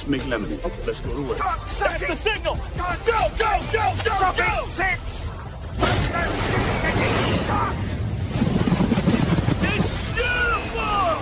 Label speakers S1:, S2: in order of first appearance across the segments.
S1: Let's make lemonade. Let's go to work.
S2: That's the signal! Go, go, go, go, go! It's beautiful!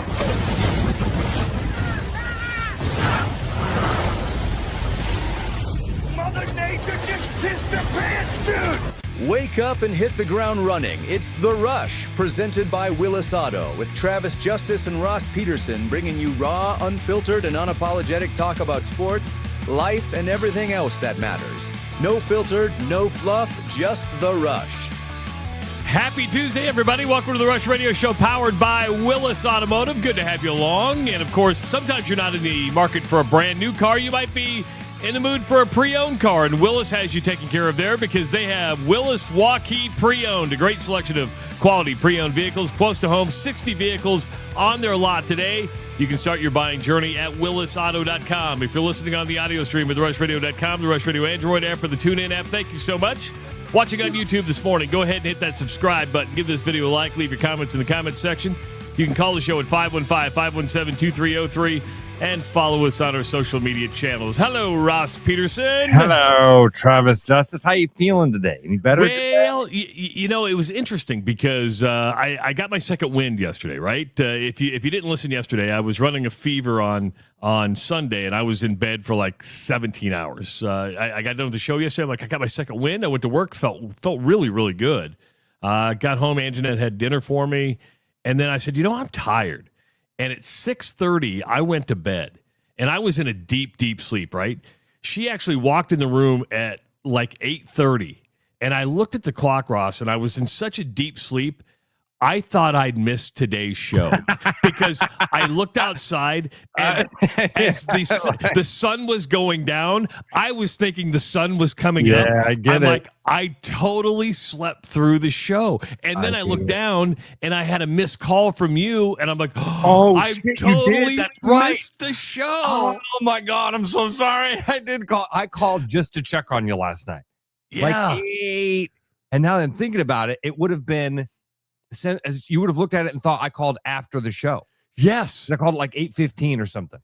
S2: Mother Nature just pissed her pants, dude!
S3: Wake up and hit the ground running. It's The Rush, presented by Willis Auto, with Travis Justice and Ross Peterson bringing you raw, unfiltered, and unapologetic talk about sports, life, and everything else that matters. No filter, no fluff, just The Rush.
S4: Happy Tuesday, everybody. Welcome to The Rush Radio Show, powered by Willis Automotive. Good to have you along. And, of course, sometimes you're not in the market for a brand new car. You might be in the mood for a pre-owned car, and Willis has you taken care of there because they have Willis Waukee Pre-Owned, a great selection of quality pre-owned vehicles, close to home, 60 vehicles on their lot today. You can start your buying journey at willisauto.com. If you're listening on the audio stream at therushradio.com, the Rush Radio Android app, or the TuneIn app, thank you so much. Watching on YouTube this morning, go ahead and hit that subscribe button. Give this video a like. Leave your comments in the comments section. You can call the show at 515-517-2303. And follow us on our social media channels. Hello, Ross Peterson.
S5: Hello, Travis Justice. How you feeling today? Any better?
S4: Well, you know, it was interesting because I got my second wind yesterday, right? If you didn't listen yesterday, I was running a fever on Sunday, and I was in bed for like 17 hours. I got done with the show yesterday. I'm like, I got my second wind. I went to work, felt really, really good. Got home, Anjanette had dinner for me, and then I said, I'm tired. And at 6:30, I went to bed, and I was in a deep, deep sleep, right? She actually walked in the room at like 8:30, and I looked at the clock, Ross, and I was in such a deep sleep, I thought I'd missed today's show because I looked outside, and as the sun was going down, I was thinking the sun was coming up.
S5: Yeah, I get it.
S4: Like, I totally slept through the show. And then I looked down, and I had a missed call from you, and I'm like, I totally missed the show.
S5: Oh, my God, I'm so sorry. I did call. I called just to check on you last night.
S4: Yeah.
S5: Like 8. And now that I'm thinking about it, it would have been, as you would have looked at it and thought I called after the show.
S4: Yes.
S5: I called it like 8:15 or something.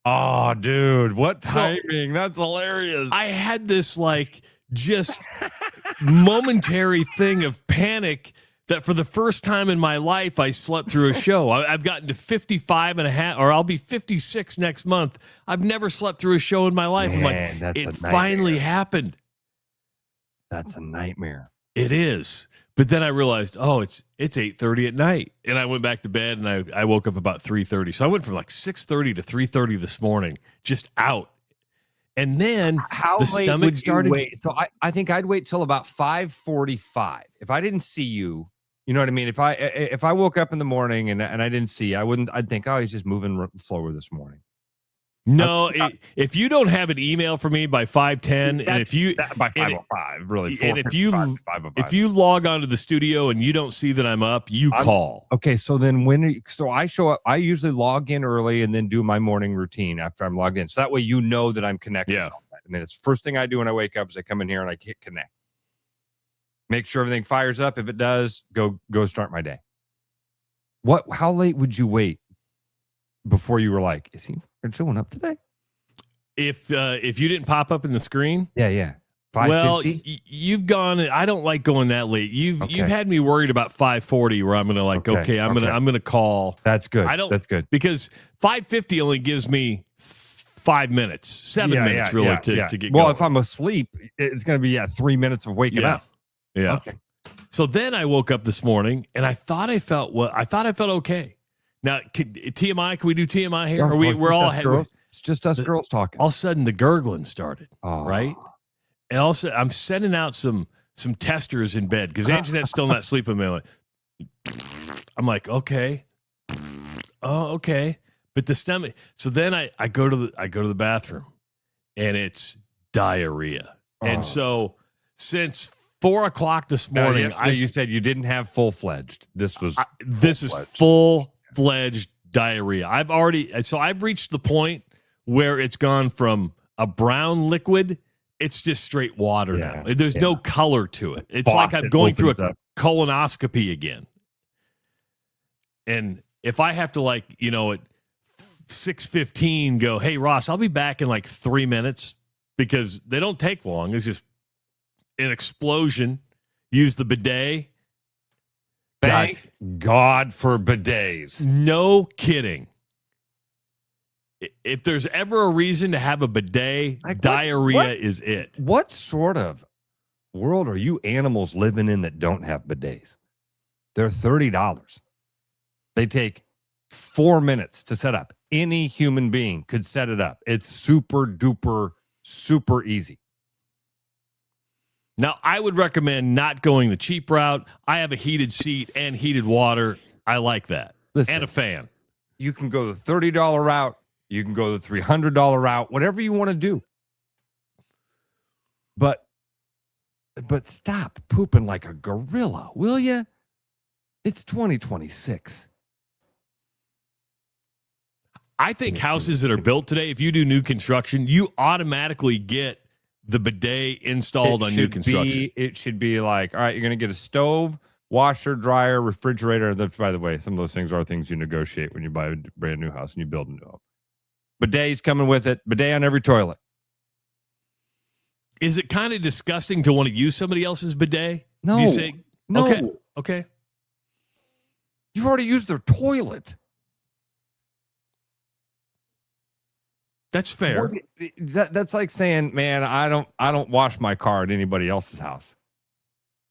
S5: Oh, dude, what timing. That's hilarious.
S4: I had this like just momentary thing of panic that for the first time in my life, I slept through a show. I've gotten to 55 and a half, or I'll be 56 next month. I've never slept through a show in my life.
S5: Man,
S4: I'm like, it finally happened.
S5: That's a nightmare.
S4: It is. But then I realized, it's 8:30 at night. And I went back to bed, and I woke up about 3:30. So I went from like 6:30 to 3:30 this morning, just out. And then the stomach started.
S5: Wait? So I think I'd wait till about 5:45. If I didn't see you, you know what I mean? If I woke up in the morning and I didn't see you, I'd think, he's just moving slower this morning.
S4: No, if you don't have an email for me by 5:10, and if you
S5: by 5:05, really,
S4: and if you log onto the studio and you don't see that I'm up, call.
S5: Okay, so then so I show up, I usually log in early and then do my morning routine after I'm logged in. So that way you know that I'm connected.
S4: Yeah.
S5: I mean, it's the first thing I do when I wake up is I come in here and I hit connect. Make sure everything fires up. If it does, go start my day. How late would you wait before you were like, is he showing up today?
S4: If you didn't pop up in the screen,
S5: yeah. 5:50?
S4: Well, you've gone. I don't like going that late. You've had me worried about 5:40, where I'm gonna I'm gonna call.
S5: That's good.
S4: That's good because 5:50 only gives me 5 minutes, 7 minutes really to get going.
S5: Well, if I'm asleep, it's gonna be 3 minutes of waking up.
S4: Yeah.
S5: Okay.
S4: So then I woke up this morning and I thought I felt okay. Now, TMI, can we do TMI here? Or we're all
S5: girls. It's just us girls talking.
S4: All of a sudden, the gurgling started, right? And also, I'm sending out some testers in bed because Anjanette's still not sleeping. I'm like, okay. Oh, okay. But the stomach. So then I go to the bathroom, and it's diarrhea. And so since 4:00 this morning,
S5: you said you didn't have full-fledged. This
S4: is full-fledged diarrhea. I've reached the point where it's gone from a brown liquid, it's just straight water now. There's no color to it. It's like I'm going through a colonoscopy again. And if I have to at 6:15 go, hey, Ross, I'll be back in like 3 minutes, because they don't take long. It's just an explosion. Use the bidet.
S5: Thank God for bidets.
S4: No kidding. If there's ever a reason to have a bidet, diarrhea is it.
S5: What sort of world are you animals living in that don't have bidets? They're $30. They take 4 minutes to set up. Any human being could set it up. It's super duper, super easy.
S4: Now, I would recommend not going the cheap route. I have a heated seat and heated water. I like that.
S5: Listen,
S4: and a fan.
S5: You can go the $30 route. You can go the $300 route, whatever you want to do. But stop pooping like a gorilla, will you? It's 2026.
S4: I think houses that are built today, if you do new construction, you automatically get the bidet installed on new construction.
S5: It should be like, all right, you're going to get a stove, washer, dryer, refrigerator. That's, by the way, some of those things are things you negotiate when you buy a brand new house and you build a new home. Bidet's coming with it. Bidet on every toilet.
S4: Is it kind of disgusting to want to use somebody else's bidet?
S5: No.
S4: Do you say,
S5: no.
S4: Okay.
S5: You've already used their toilet.
S4: That's fair.
S5: That's like saying, man, I don't wash my car at anybody else's house.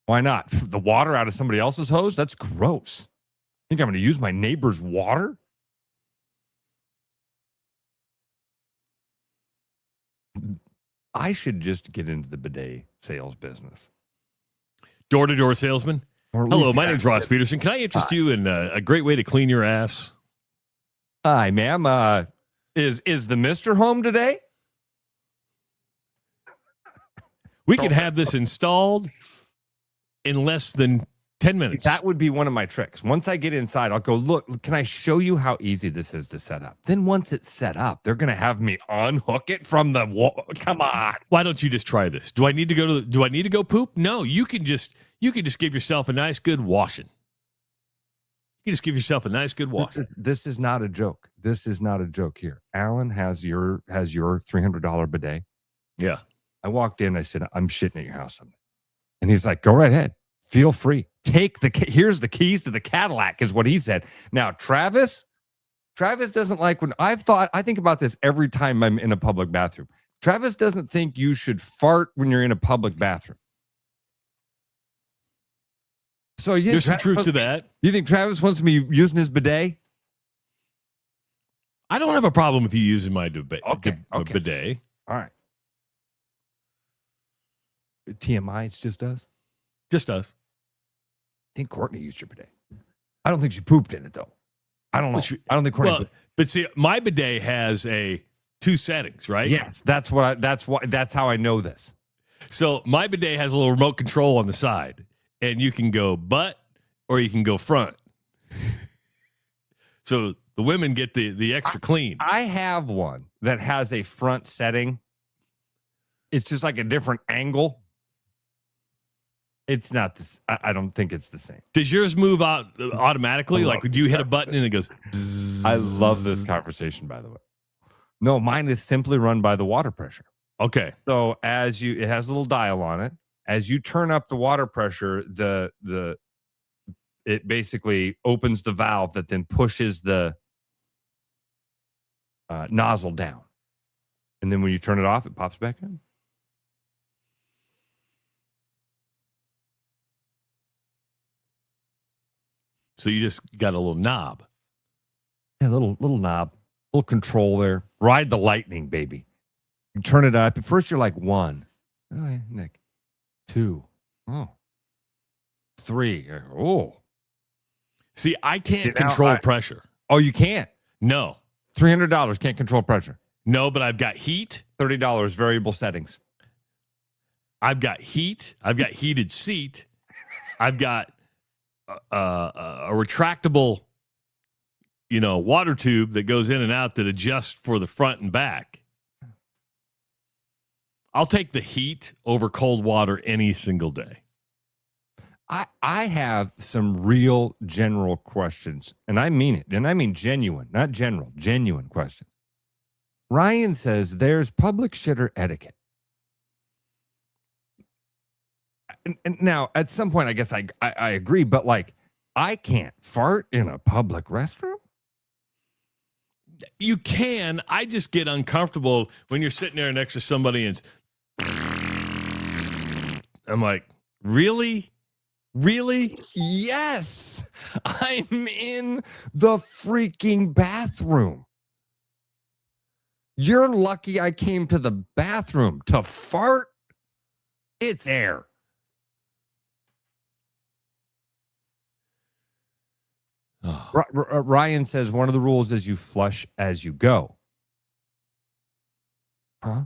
S5: Why not? The water out of somebody else's hose? That's gross. Think I'm going to use my neighbor's water? I should just get into the bidet sales business.
S4: Door-to-door salesman. Hello, my name's Ross Peterson. Can I interest you in a great way to clean your ass?
S5: Hi, ma'am. Is the Mr. home today?
S4: We can have this installed in less than 10 minutes.
S5: That would be one of my tricks. Once I get inside, I'll go, look, can I show you how easy this is to set up? Then once it's set up, they're going to have me unhook it from the wall. Come on.
S4: Why don't you just try this? Do I need to go poop? No, you can just give yourself a nice good washing. You can just give yourself a nice good washing.
S5: This is not a joke. This is not a joke here. Alan has your $300 bidet.
S4: Yeah.
S5: I walked in. I said, I'm shitting at your house someday. And he's like, go right ahead. Feel free. Here's the keys to the Cadillac is what he said. Now, Travis doesn't like when I think about this every time I'm in a public bathroom. Travis doesn't think you should fart when you're in a public bathroom. So
S4: there's some truth to that.
S5: You think Travis wants me using his bidet?
S4: I don't have a problem with you using my bidet.
S5: Okay. All right. TMI, it's just us.
S4: Just us.
S5: I think Courtney used your bidet. I don't think she pooped in it though. I don't know. I don't think Courtney.
S4: Well, but see, my bidet has two settings, right?
S5: Yes, that's how I know this.
S4: So my bidet has a little remote control on the side, and you can go butt or you can go front. So the women get the extra clean.
S5: I have one that has a front setting. It's just like a different angle. It's not this. I don't think it's the same.
S4: Does yours move out automatically? Like, do you hit a button and it goes? Bzzz.
S5: I love this conversation, by the way. No, mine is simply run by the water pressure.
S4: Okay.
S5: So it has a little dial on it. As you turn up the water pressure, it basically opens the valve that then pushes the nozzle down, and then when you turn it off, it pops back in.
S4: So you just got a little knob.
S5: Yeah, little knob, little control there. Ride the lightning, baby. You turn it up. At first, you're like 1. Okay, Nick. 2. Oh. 3. Oh.
S4: See, I can't control pressure.
S5: Oh, you can't?
S4: No.
S5: $300 can't control pressure.
S4: No, but I've got heat.
S5: $30 variable settings.
S4: I've got heat. I've got heated seat. I've got a retractable, water tube that goes in and out that adjusts for the front and back. I'll take the heat over cold water any single day.
S5: I have some real general questions, and I mean it, and I mean genuine, not general, genuine questions. Ryan says there's public shitter etiquette. And now, at some point, I guess I agree, but like, I can't fart in a public restroom.
S4: You can. I just get uncomfortable when you're sitting there next to somebody and I'm like, really? Really?
S5: Yes. I'm in the freaking bathroom. You're lucky I came to the bathroom to fart. It's air.
S4: Oh.
S5: Ryan says one of the rules is you flush as you go. Huh?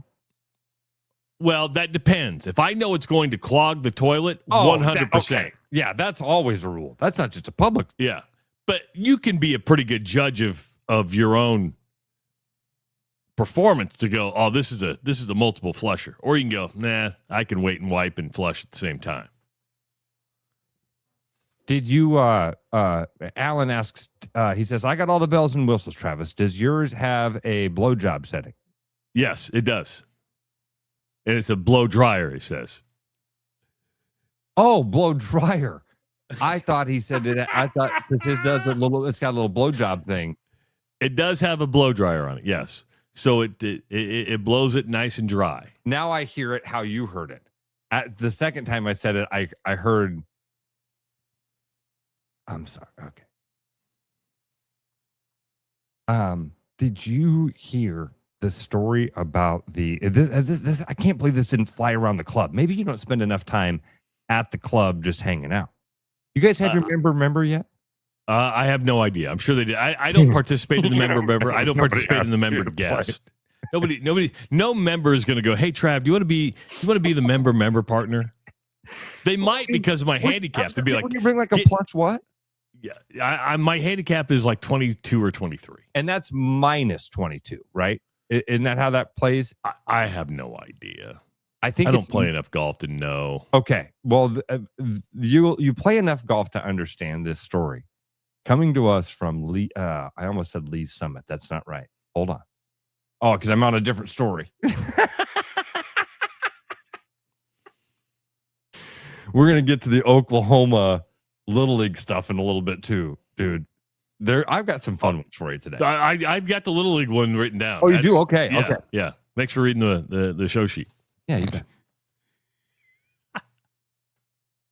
S4: Well, that depends. If I know it's going to clog the toilet, 100%.
S5: Okay. Yeah, that's always a rule. That's not just a public.
S4: Yeah. But you can be a pretty good judge of your own performance to go, oh, this is a multiple flusher. Or you can go, nah, I can wait and wipe and flush at the same time.
S5: Did you, Alan asks, he says, I got all the bells and whistles, Travis. Does yours have a blowjob setting?
S4: Yes, it does. And it's a blow dryer, he says.
S5: Oh, blow dryer. I thought he said it. I thought because his does it's got a little blowjob thing.
S4: It does have a blow dryer on it, yes. So it blows it nice and dry.
S5: Now I hear it how you heard it. At the second time I said it, I heard. I'm sorry. Okay. Did you hear the story about this? I can't believe this didn't fly around the club. Maybe you don't spend enough time at the club just hanging out. You guys have your member yet?
S4: I have no idea. I'm sure they did. I don't participate in the member. I don't participate in the member guest. No member is going to go, hey, Trav, do you want to be the member partner? They might because of my handicap. They'd be like,
S5: you bring like a plus what?
S4: Yeah, my handicap is like 22 or 23.
S5: And that's minus 22, right? Isn't that how that plays?
S4: I have no idea.
S5: I think
S4: I don't play enough golf to know.
S5: Okay. Well, you play enough golf to understand this story. Coming to us from Lee, I almost said Lee's Summit. That's not right. Hold on. Oh, because I'm on a different story. We're going to get to the Oklahoma Little League stuff in a little bit too, dude. I've got some fun ones for you today.
S4: I've got the Little League one written down.
S5: Oh, you do? Okay.
S4: Yeah,
S5: okay.
S4: Yeah. Thanks for reading the show sheet.
S5: Yeah, you bet.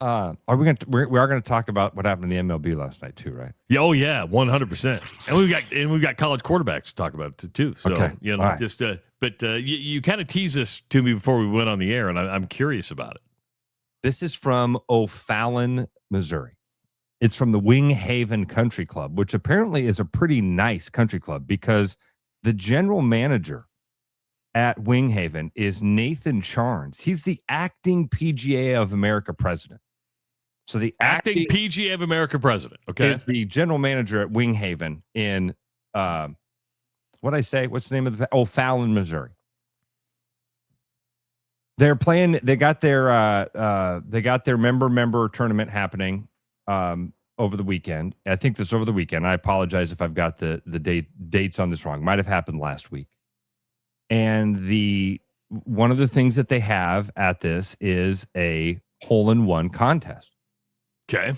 S5: We are going to talk about what happened in the MLB last night too, right?
S4: Yeah, 100%. And we've got college quarterbacks to talk about too. So
S5: okay.
S4: Right. Just but you kind of teased this to me before we went on the air, and I'm curious about it.
S5: This is from O'Fallon, Missouri. It's from the Wing Haven Country Club, which apparently is a pretty nice country club because the general manager at Wing Haven is Nathan Charnes. He's the acting PGA of America president. So the
S4: acting PGA of America president, okay,
S5: is the general manager at Wing Haven in what'd I say? What's the name of the O'Fallon, Missouri? They're playing. They got their member tournament happening over the weekend. I think this over the weekend. I apologize if I've got the dates on this wrong. Might have happened last week. And one of the things that they have at this is a hole-in-one contest.
S4: Okay.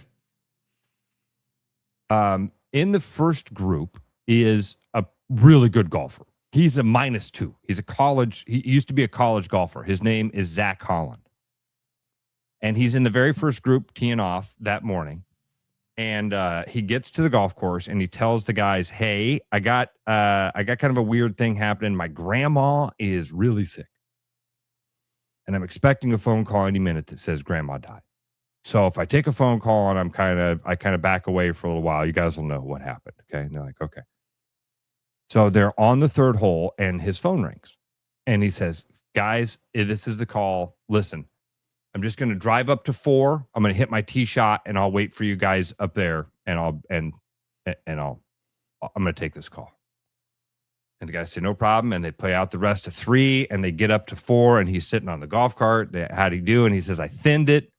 S5: In the first group is a really good golfer. He's a -2. He used to be a college golfer. His name is Zach Holland. And he's in the very first group teeing off that morning. And he gets to the golf course and he tells the guys, hey, I got kind of a weird thing happening. My grandma is really sick. And I'm expecting a phone call any minute that says grandma died. So if I take a phone call and I kind of back away for a little while, you guys will know what happened. Okay. And they're like, okay. So they're on the third hole and his phone rings. And he says, guys, this is the call. Listen, I'm just going to drive up to 4. I'm going to hit my tee shot and I'll wait for you guys up there and I'm going to take this call. And the guys say, no problem. And they play out the rest of 3 and they get up to 4 and he's sitting on the golf cart. How'd he do? And he says, I thinned it.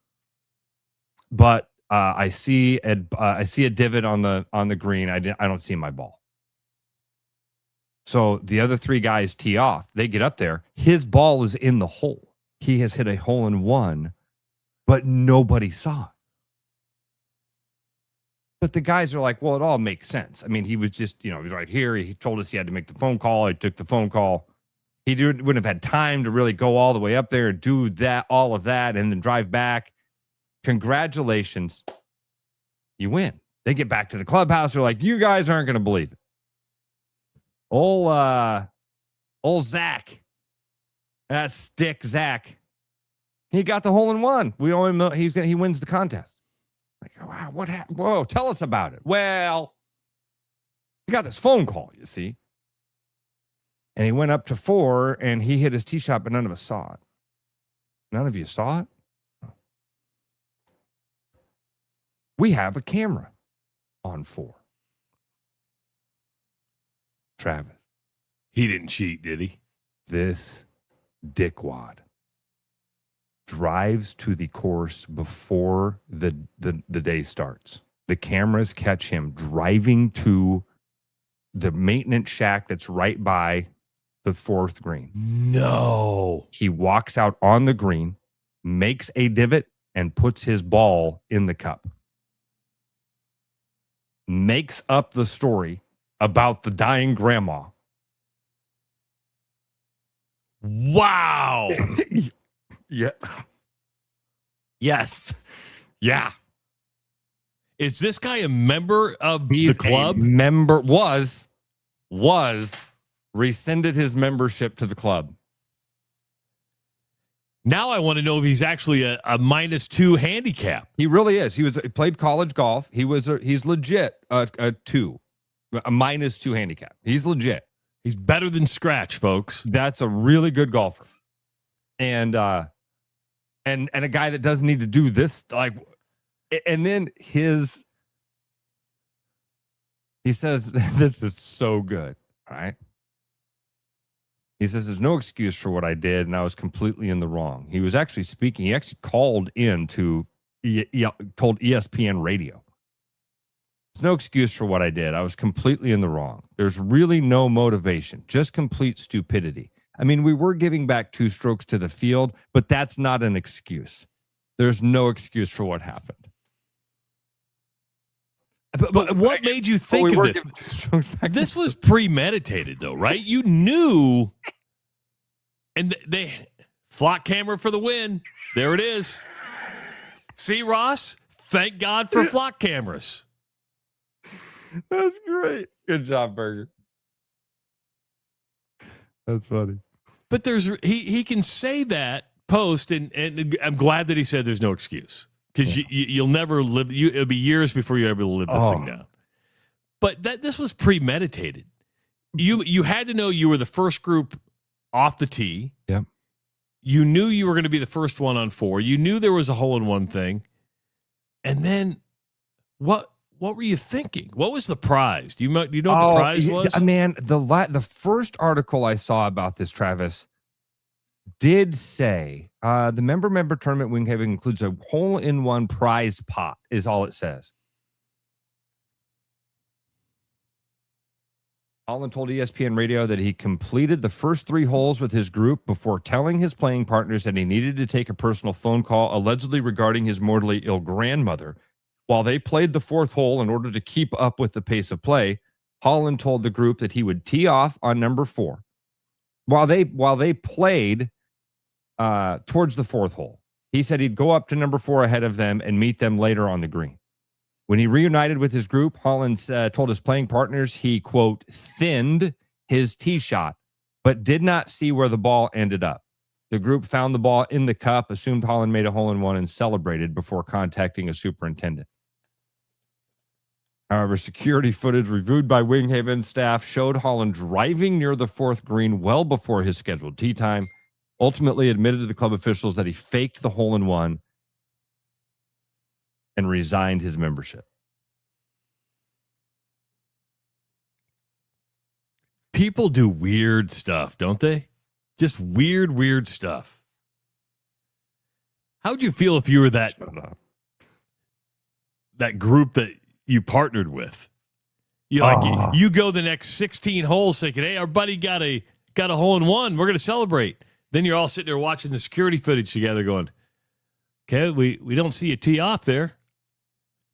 S5: but I see a divot on the green. I don't see my ball. So the other three guys tee off. They get up there. His ball is in the hole. He has hit a hole in one, but nobody saw it. But the guys are like, well, it all makes sense. I mean, he was just, he was right here. He told us he had to make the phone call. He took the phone call. He wouldn't have had time to really go all the way up there and do all of that, and then drive back. Congratulations. You win. They get back to the clubhouse. They're like, you guys aren't going to believe it. Old Zach. That stick Zach. He got the hole in one. We owe him. He wins the contest. Like, wow, what happened? Whoa, tell us about it. Well, he got this phone call, you see. And he went up to 4 and he hit his tee shot, but none of us saw it. None of you saw it? We have a camera on 4. Travis.
S4: He didn't cheat, did he?
S5: This dickwad drives to the course before the day starts. The cameras catch him driving to the maintenance shack that's right by the 4th green.
S4: No.
S5: He walks out on the green, makes a divot, and puts his ball in the cup. Makes up the story about the dying grandma.
S4: Wow.
S5: Yeah. Yes. Yeah.
S4: Is this guy a member of the club?
S5: Was rescinded his membership to the club.
S4: Now I want to know if he's actually a -2 handicap.
S5: He really is. He played college golf. He's legit a -2 handicap. He's legit.
S4: He's better than scratch, folks.
S5: That's a really good golfer. And a guy that doesn't need to do this, and then he says, this is so good. All right. He says, there's no excuse for what I did, and I was completely in the wrong. He was actually speaking. He actually called in told ESPN radio. There's no excuse for what I did. I was completely in the wrong. There's really no motivation, just complete stupidity. I mean, we were giving back 2 strokes to the field, but that's not an excuse. There's no excuse for what happened.
S4: But what made you think of this? This was premeditated, though, right? You knew, and they flock camera for the win. There it is. See, Ross? Thank God for flock cameras.
S5: That's great. Good job, Berger. That's funny.
S4: But he can say that post, and I'm glad that he said there's no excuse. Because you'll never live. It'll be years before you're able to live this thing down. But this was premeditated. You had to know you were the first group off the tee.
S5: Yep.
S4: You knew you were going to be the first one on 4. You knew there was a hole-in-one thing. And then, what were you thinking? What was the prize? Do you know what the prize was?
S5: Man, the first article I saw about this, Travis, did say the member tournament Winghaven includes a hole-in-one prize pot, is all it says. Holland told ESPN Radio that he completed the first 3 holes with his group before telling his playing partners that he needed to take a personal phone call, allegedly regarding his mortally ill grandmother. While they played the 4th hole in order to keep up with the pace of play, Holland told the group that he would tee off on number 4. While they played towards the 4th hole, he said he'd go up to number 4 ahead of them and meet them later on the green. When he reunited with his group, Holland told his playing partners he, quote, thinned his tee shot, but did not see where the ball ended up. The group found the ball in the cup, assumed Holland made a hole-in-one, and celebrated before contacting a superintendent. However, security footage reviewed by Winghaven staff showed Holland driving near the 4th green well before his scheduled tee time, ultimately admitted to the club officials that he faked the hole-in-one and resigned his membership.
S4: People do weird stuff, don't they? Just weird stuff. How would you feel if you were that? that group that you partnered with. You go the next 16 holes thinking, hey, our buddy got a hole in one. We're going to celebrate. Then you're all sitting there watching the security footage together going, okay, we don't see you tee off there.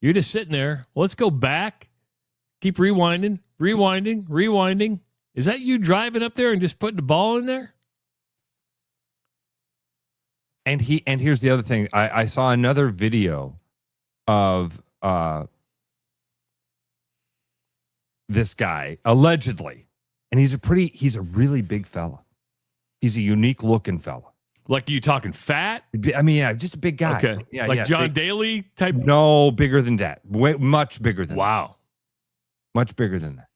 S4: You're just sitting there. Well, let's go back. Keep rewinding. Is that you driving up there and just putting the ball in there?
S5: And here's the other thing. I saw another video of this guy, allegedly. And he's a really big fella. He's a unique looking fella.
S4: Like, you talking fat?
S5: I mean, yeah, just a big guy.
S4: Okay.
S5: Yeah,
S4: like
S5: yeah,
S4: John
S5: big,
S4: Daly type?
S5: No, bigger than that. Much bigger than that.
S4: Wow.
S5: Much bigger than that.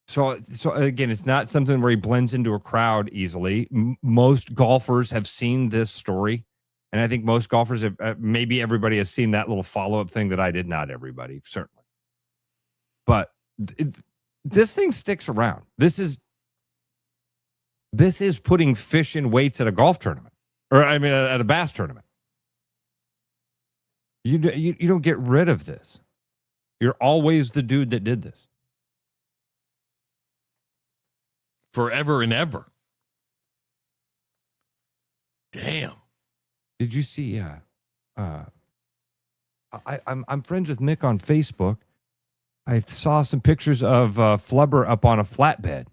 S5: So again, it's not something where he blends into a crowd easily. Most golfers have seen this story. And I think most golfers have, maybe everybody has seen that little follow-up thing that I did. Not everybody, certainly. But this thing sticks around. This is putting fish in weights at a golf tournament, or I mean, at a bass tournament. You don't get rid of this. You're always the dude that did this.
S4: Forever and ever. Damn.
S5: Did you see? I'm friends with Mick on Facebook. I saw some pictures of Flubber up on a flatbed,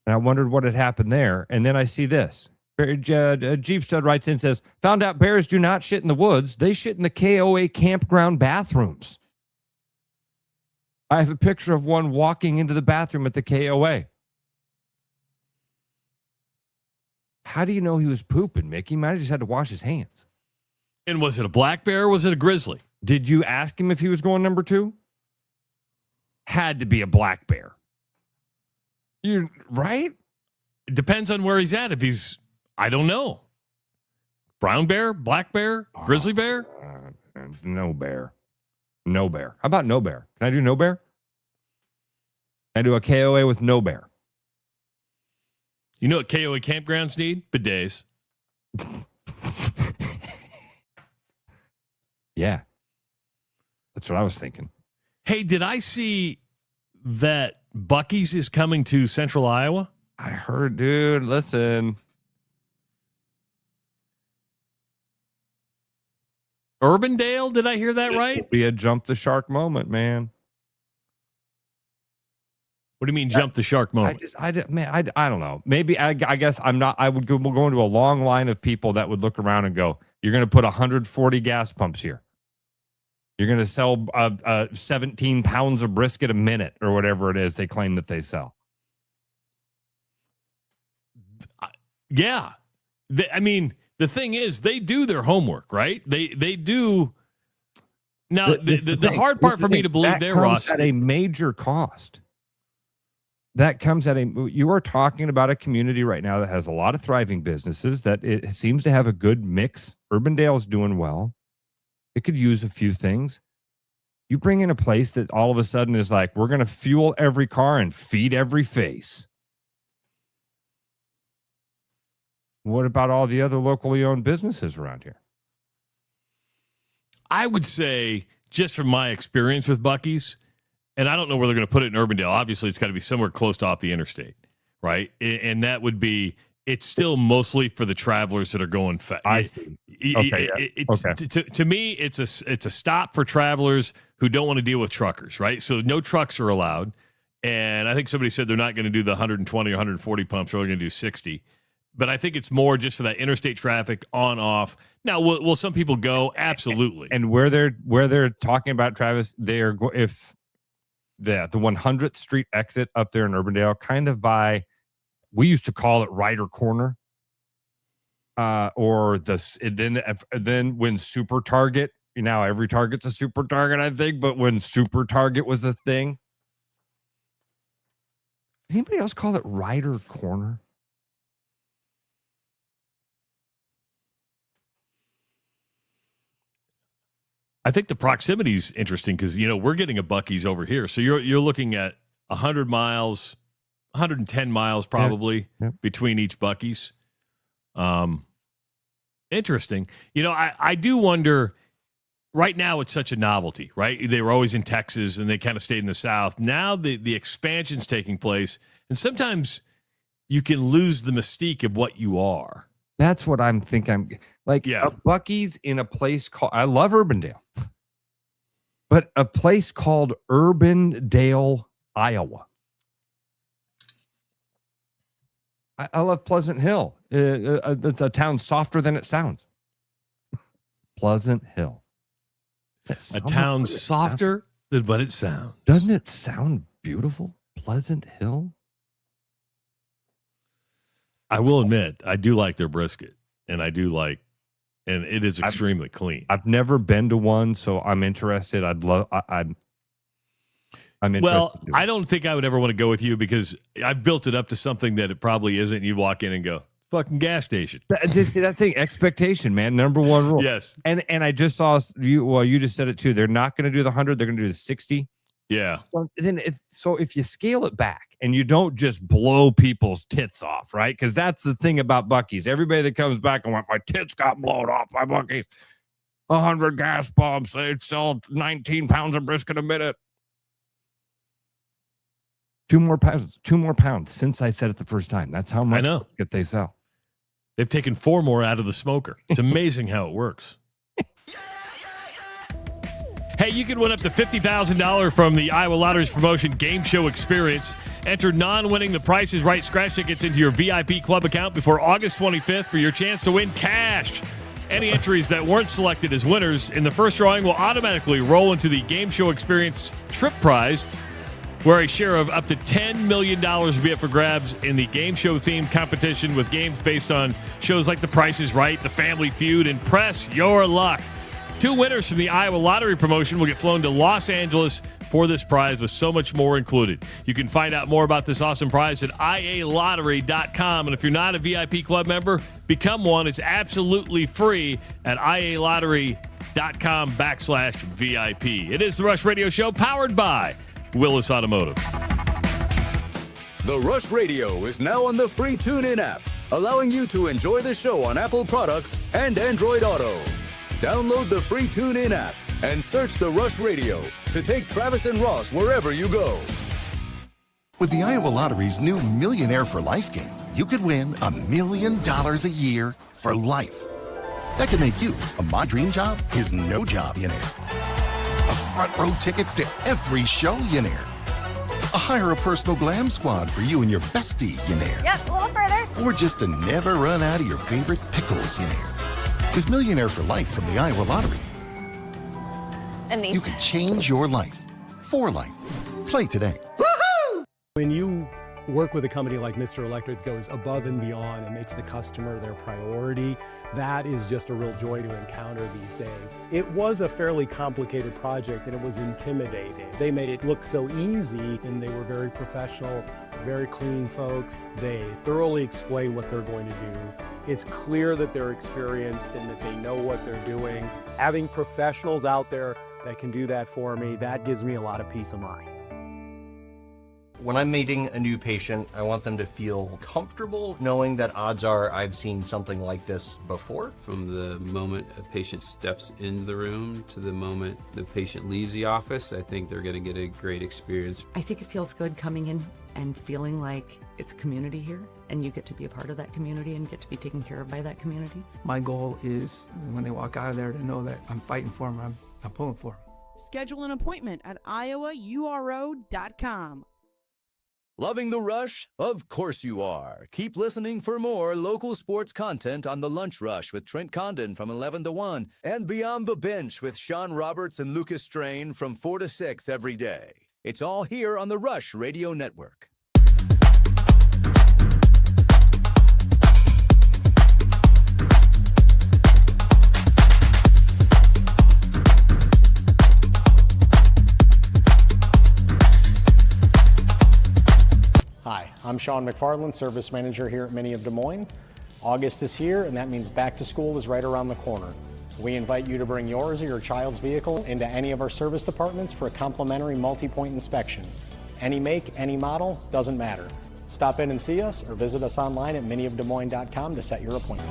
S5: and I wondered what had happened there. And then I see this. Jeep Stud writes in and says, found out bears do not shit in the woods. They shit in the KOA campground bathrooms. I have a picture of one walking into the bathroom at the KOA. How do you know he was pooping, Mick? He might have just had to wash his hands.
S4: And was it a black bear or was it a grizzly?
S5: Did you ask him if he was going number 2? Had to be a black bear. You right?
S4: It depends on where he's at. If he's, I don't know. Brown bear, black bear, grizzly bear?
S5: No bear. No bear. How about no bear? Can I do no bear? Can I do a KOA with no bear?
S4: You know what KOA campgrounds need? Bidets.
S5: Yeah. That's what I was thinking.
S4: Hey, did I see that Buc-ee's is coming to Central Iowa?
S5: I heard, dude. Listen.
S4: Urbandale? Did I hear that right?
S5: It'll be a jump the shark moment, man.
S4: What do you mean jump the shark moment?
S5: I don't know. Maybe I guess we'll go into a long line of people that would look around and go, you're going to put 140 gas pumps here. You're going to sell 17 pounds of brisket a minute or whatever it is they claim that they sell.
S4: Yeah. I mean, the thing is, they do their homework, right? They do. Now, the hard part for me to believe there, Ross.
S5: At a major cost. That comes at you are talking about a community right now that has a lot of thriving businesses, that it seems to have a good mix. Urbandale's doing well. It could use a few things. You bring in a place that all of a sudden is like, we're going to fuel every car and feed every face. What about all the other locally owned businesses around here?
S4: I would say, just from my experience with Buc-ee's, and I don't know where they're going to put it in Urbandale. Obviously, it's got to be somewhere close to off the interstate, right? And that would be, it's still mostly for the travelers that are going fast.
S5: I see. Okay.
S4: To me, it's a stop for travelers who don't want to deal with truckers, right? So no trucks are allowed. And I think somebody said they're not going to do the 120 or 140 pumps. They're only going to do 60. But I think it's more just for that interstate traffic on, off. Now, will some people go? Absolutely.
S5: And where they're talking about, Travis, if the 100th Street exit up there in Urbandale, kind of by, we used to call it Ryder Corner, or then when Super Target, now every Target's a Super Target, I think, but when Super Target was a thing, does anybody else call it Ryder Corner?
S4: I think the proximity is interesting because, we're getting a Buc-ee's over here. So you're looking at 100 miles, 110 miles probably between each Buc-ee's. Interesting. I do wonder right now it's such a novelty, right? They were always in Texas and they kind of stayed in the South. Now the expansion's taking place, and sometimes you can lose the mystique of what you are.
S5: That's what I'm thinking. A Buc-ee's in a place called, I love Urbandale, but a place called Urbandale, Iowa. I love Pleasant Hill. It's a town softer than it sounds. Pleasant Hill.
S4: A town softer than what it sounds.
S5: Doesn't it sound beautiful? Pleasant Hill?
S4: I will admit, I do like their brisket, and and it is extremely clean.
S5: I've never been to one, so I'm interested. I'm interested.
S4: Well, I don't think I would ever want to go with you because I've built it up to something that it probably isn't. You walk in and go, fucking gas station.
S5: That thing, expectation, man. Number one rule.
S4: Yes.
S5: And I just saw you. Well, you just said it too. They're not going to do the 100. They're going to do the 60.
S4: Yeah.
S5: So if you scale it back and you don't just blow people's tits off, right? Because that's the thing about Buc-ee's. Everybody that comes back and went, my tits got blown off by Buc-ee's. 100 gas pumps. They'd sell 19 pounds of brisket a minute. 2 more pounds since I said it the first time. That's how much brisket they sell.
S4: They've taken 4 more out of the smoker. It's amazing how it works. Hey, you can win up to $50,000 from the Iowa Lottery's promotion Game Show Experience. Enter non-winning The Price is Right scratch tickets into your VIP club account before August 25th for your chance to win cash. Any entries that weren't selected as winners in the first drawing will automatically roll into the Game Show Experience Trip Prize, where a share of up to $10 million will be up for grabs in the game show-themed competition with games based on shows like The Price is Right, The Family Feud, and Press Your Luck. 2 winners from the Iowa Lottery promotion will get flown to Los Angeles for this prize with so much more included. You can find out more about this awesome prize at ialottery.com. And if you're not a VIP club member, become one. It's absolutely free at ialottery.com/VIP. It is the Rush Radio Show powered by Willis Automotive.
S3: The Rush Radio is now on the free TuneIn app, allowing you to enjoy the show on Apple products and Android Auto. Download the free TuneIn app and search The Rush Radio to take Travis and Ross wherever you go.
S1: With the Iowa Lottery's new Millionaire for Life game, you could win $1 million a year for life. That could make you a My Dream Job is No Job millionaire. A front row tickets to every show millionaire. A hire a personal glam squad for you and your bestie millionaire.
S6: Yep, a little further.
S1: Or just to never run out of your favorite pickles millionaire. With Millionaire for Life from the Iowa Lottery,
S6: And these.
S1: you could change your life for life. Play today.
S7: When you work with a company like Mr. Electric that goes above and beyond and makes the customer their priority, that is just a real joy to encounter these days. It was a fairly complicated project and it was intimidating. They made it look so easy and they were very professional, very clean folks. They thoroughly explain what they're going to do. It's clear that they're experienced and that they know what they're doing. Having professionals out there that can do that for me, that gives me a lot of peace of mind.
S8: When I'm meeting a new patient, I want them to feel comfortable knowing that odds are I've seen something like this before.
S9: From the moment a patient steps into the room to the moment the patient leaves the office, I think they're going to get a great experience.
S10: I think it feels good coming in and feeling like it's a community here and you get to be a part of that community and get to be taken care of by that community.
S11: My goal is when they walk out of there to know that I'm fighting for them, I'm pulling for them.
S12: Schedule an appointment at iowauro.com.
S3: Loving the Rush? Of course you are. Keep listening for more local sports content on The Lunch Rush with Trent Condon from 11 to 1 and Beyond the Bench with Sean Roberts and Lucas Strain from 4 to 6 every day. It's all here on the Rush Radio Network.
S7: Hi, I'm Sean McFarland, Service Manager here at Mini of Des Moines. August is here, and that means back to school is right around the corner. We invite you to bring yours or your child's vehicle into any of our service departments for a complimentary multi-point inspection. Any make, any model, doesn't matter. Stop in and see us or visit us online at miniofdesmoines.com to set your appointment.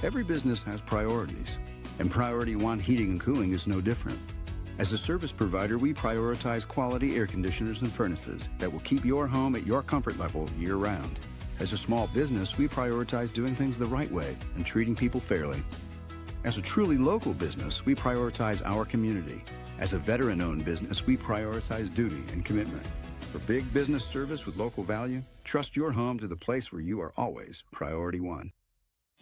S13: Every business has priorities, and Priority One Heating and Cooling is no different. As a service provider, we prioritize quality air conditioners and furnaces that will keep your home at your comfort level year-round. As a small business, we prioritize doing things the right way and treating people fairly. As a truly local business, we prioritize our community. As a veteran-owned business, we prioritize duty and commitment. For big business service with local value, trust your home to the place where you are always Priority One.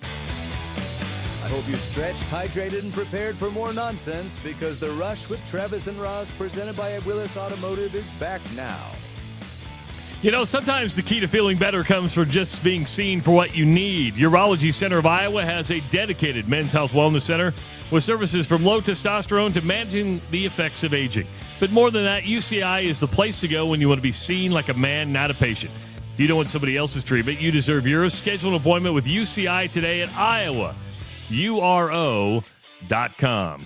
S3: I hope you're stretched, hydrated, and prepared for more nonsense, because The Rush with Travis and Ross, presented by Willis Automotive, is back now.
S4: You know, sometimes the key to feeling better comes from just being seen for what you need. Urology Center of Iowa has a dedicated men's health wellness center with services from low testosterone to managing the effects of aging. But more than that, UCI is the place to go when you want to be seen like a man, not a patient. You don't want somebody else's treatment. You deserve yours. Schedule an appointment with UCI today at IowaURO.com.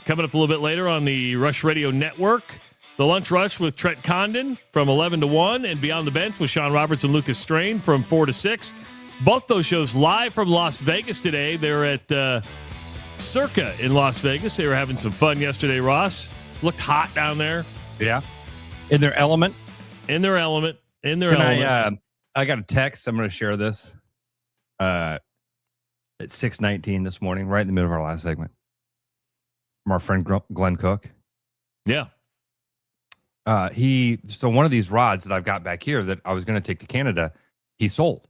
S4: Coming up a little bit later on the Rush Radio Network, The Lunch Rush with Trent Condon from 11 to 1, and Beyond the Bench with Sean Roberts and Lucas Strain from 4 to 6. Both those shows live from Las Vegas today. They're at Circa in Las Vegas. They were having some fun yesterday, Ross. Looked hot down there.
S5: Yeah. In their element.
S4: In their element.
S5: I got a text. I'm going to share this at 6:19 this morning, right in the middle of our last segment, from our friend Glenn Cook.
S4: Yeah.
S5: So one of these rods that I've got back here that I was going to take to Canada, he sold.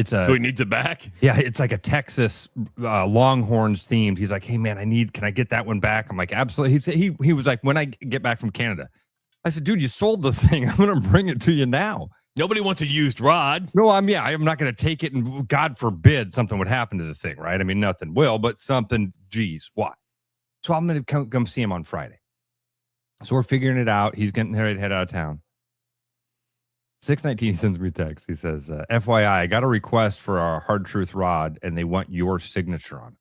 S4: So he needs it back?
S5: Yeah, it's like a Texas Longhorns themed. He's like, hey man, can I get that one back? I'm like, absolutely. He said he was like, when I get back from Canada. I said, dude, you sold the thing. I'm going to bring it to you now.
S4: Nobody wants a used rod.
S5: No, I'm not going to take it, and God forbid something would happen to the thing, right? I mean, nothing will, but something, geez, why? So I'm going to come see him on Friday. So we're figuring it out. He's getting ready to head out of town. 6:19, he sends me a text. He says, FYI, I got a request for our Hard Truth rod, and they want your signature on it.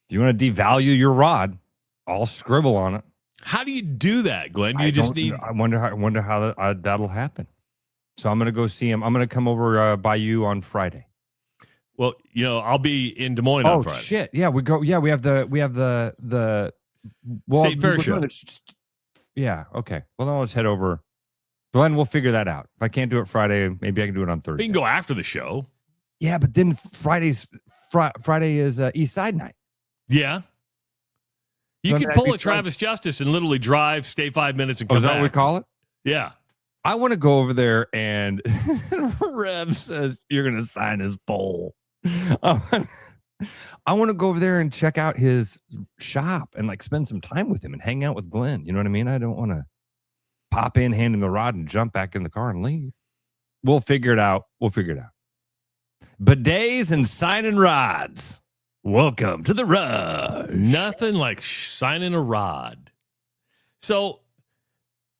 S5: Do you want to devalue your rod? I'll scribble on it.
S4: How do you do that, Glenn?
S5: I wonder how that'll happen. So I'm going to go see him. I'm going to come over by you on Friday.
S4: Well, I'll be in Des Moines on Friday.
S5: Oh shit! Yeah, we go. Yeah, we have the
S4: State Fair show.
S5: Yeah. Okay. Well, then let's head over. Glenn, we'll figure that out. If I can't do it Friday, maybe I can do it on Thursday.
S4: We can go after the show.
S5: Yeah, but then Friday is East Side night.
S4: Yeah. You could pull a Travis Justice and literally drive, stay 5 minutes, and come back.
S5: Is that what we call it?
S4: Yeah.
S5: I want to go over there, and Rev says you're going to sign his bowl. I want to go over there and check out his shop and spend some time with him and hang out with Glenn. You know what I mean? I don't want to pop in, hand him the rod, and jump back in the car and leave. We'll figure it out. Bidets and signing rods. Welcome to the Rush.
S4: Nothing like signing a rod. So,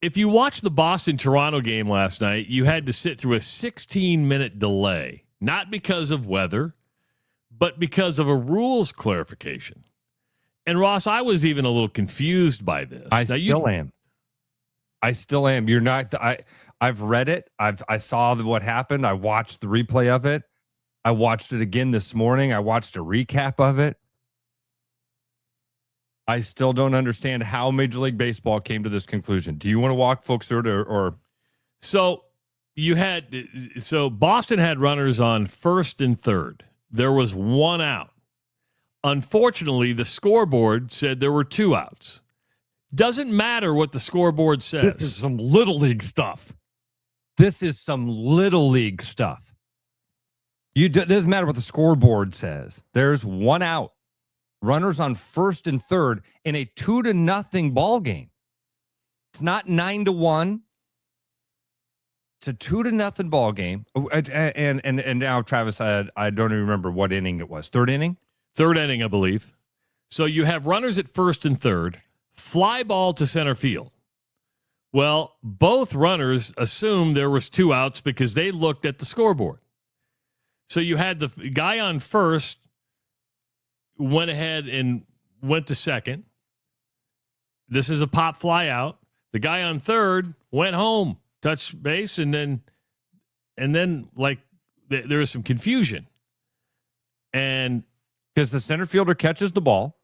S4: if you watched the Boston-Toronto game last night, you had to sit through a 16-minute delay, not because of weather, but because of a rules clarification. And, Ross, I was even a little confused by this.
S5: I still am. You're not. I've read it. I saw what happened. I watched the replay of it. I watched it again this morning. I watched a recap of it. I still don't understand how Major League Baseball came to this conclusion. Do you want to walk folks through it or?
S4: So Boston had runners on first and third. There was one out. Unfortunately, the scoreboard said there were two outs. Doesn't matter what the scoreboard says.
S5: This is some Little League stuff. It doesn't matter what the scoreboard says. There's one out. Runners on first and third in a 2-0 ball game. It's not 9-1. It's a 2-0 ball game. And now Travis said, I don't even remember what inning it was. Third inning?
S4: Third inning, I believe. So you have runners at first and third, fly ball to center field. Well, both runners assumed there was two outs because they looked at the scoreboard. So you had the guy on first went ahead and went to second. This is a pop fly out. The guy on third went home touch base, and then like there was some confusion, and
S5: because the center fielder catches the ball,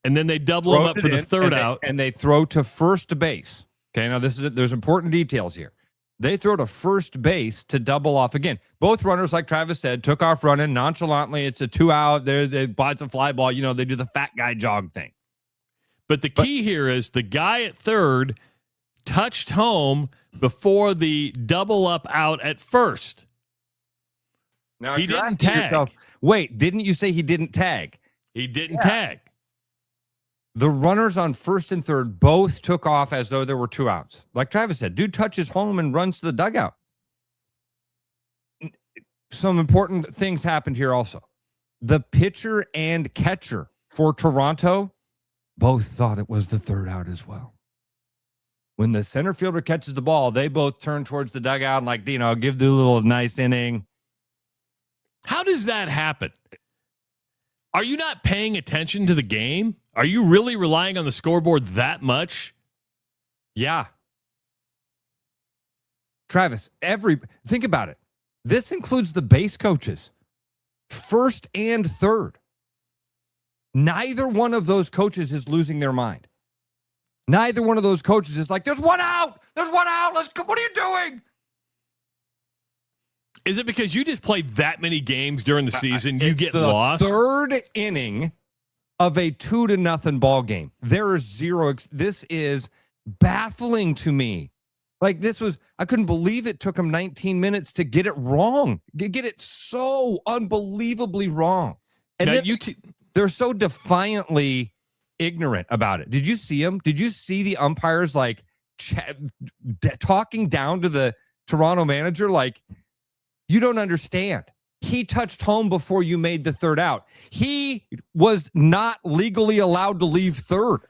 S4: and then they double him up for the third out,
S5: and they throw to first base. Okay, now there's important details here. They throw to first base to double off again. Both runners, like Travis said, took off running nonchalantly. It's a 2-out. It's a fly ball. They do the fat guy jog thing.
S4: But the key here is the guy at third touched home before the double up out at first.
S5: Now
S4: he didn't tag.
S5: Wait, didn't you say he didn't tag?
S4: He didn't tag.
S5: The runners on first and third both took off as though there were 2 outs. Like Travis said, dude touches home and runs to the dugout. Some important things happened here also. The pitcher and catcher for Toronto both thought it was the third out as well. When the center fielder catches the ball, they both turn towards the dugout and give the little nice inning.
S4: How does that happen? Are you not paying attention to the game? Are you really relying on the scoreboard that much?
S5: Yeah. Travis, think about it. This includes the base coaches, first and third. Neither one of those coaches is losing their mind. Neither one of those coaches is like, there's 1 out. There's 1 out. What are you doing?
S4: Is it because you just played that many games during the season, you get lost?
S5: Third inning of a 2-0 ball game. There is zero. This is baffling to me. I couldn't believe it took them 19 minutes to get it wrong. Get it so unbelievably wrong. And
S4: now
S5: then they're so defiantly ignorant about it. Did you see them? Did you see the umpires talking down to the Toronto manager you don't understand. He touched home before you made the third out. He was not legally allowed to leave third.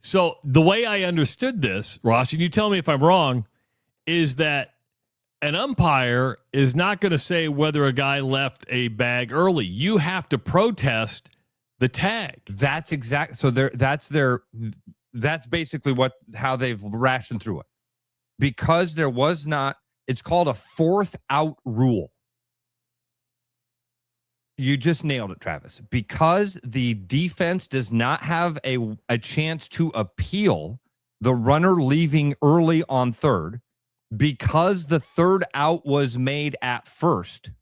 S4: So the way I understood this, Ross, and you tell me if I'm wrong, is that an umpire is not going to say whether a guy left a bag early. You have to protest the tag.
S5: That's exact. So that's basically how they've rationed through it. Because there was not, it's called a 4th out rule. You just nailed it, Travis. Because the defense does not have a chance to appeal the runner leaving early on third, because the third out was made at first,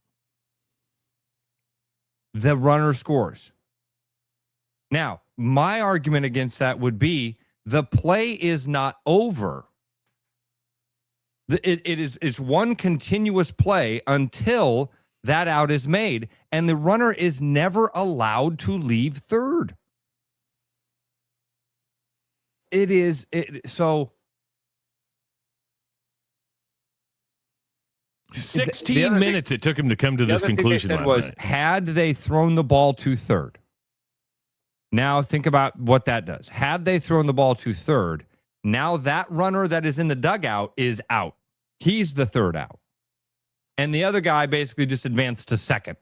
S5: the runner scores. Now, my argument against that would be the play is not over. It's one continuous play until that out is made, and the runner is never allowed to leave third. So
S4: 16 minutes it took him to come to this conclusion last night.
S5: Had they thrown the ball to third, now think about what that does. Had they thrown the ball to third, now that runner that is in the dugout is out. He's the third out. And the other guy basically just advanced to second.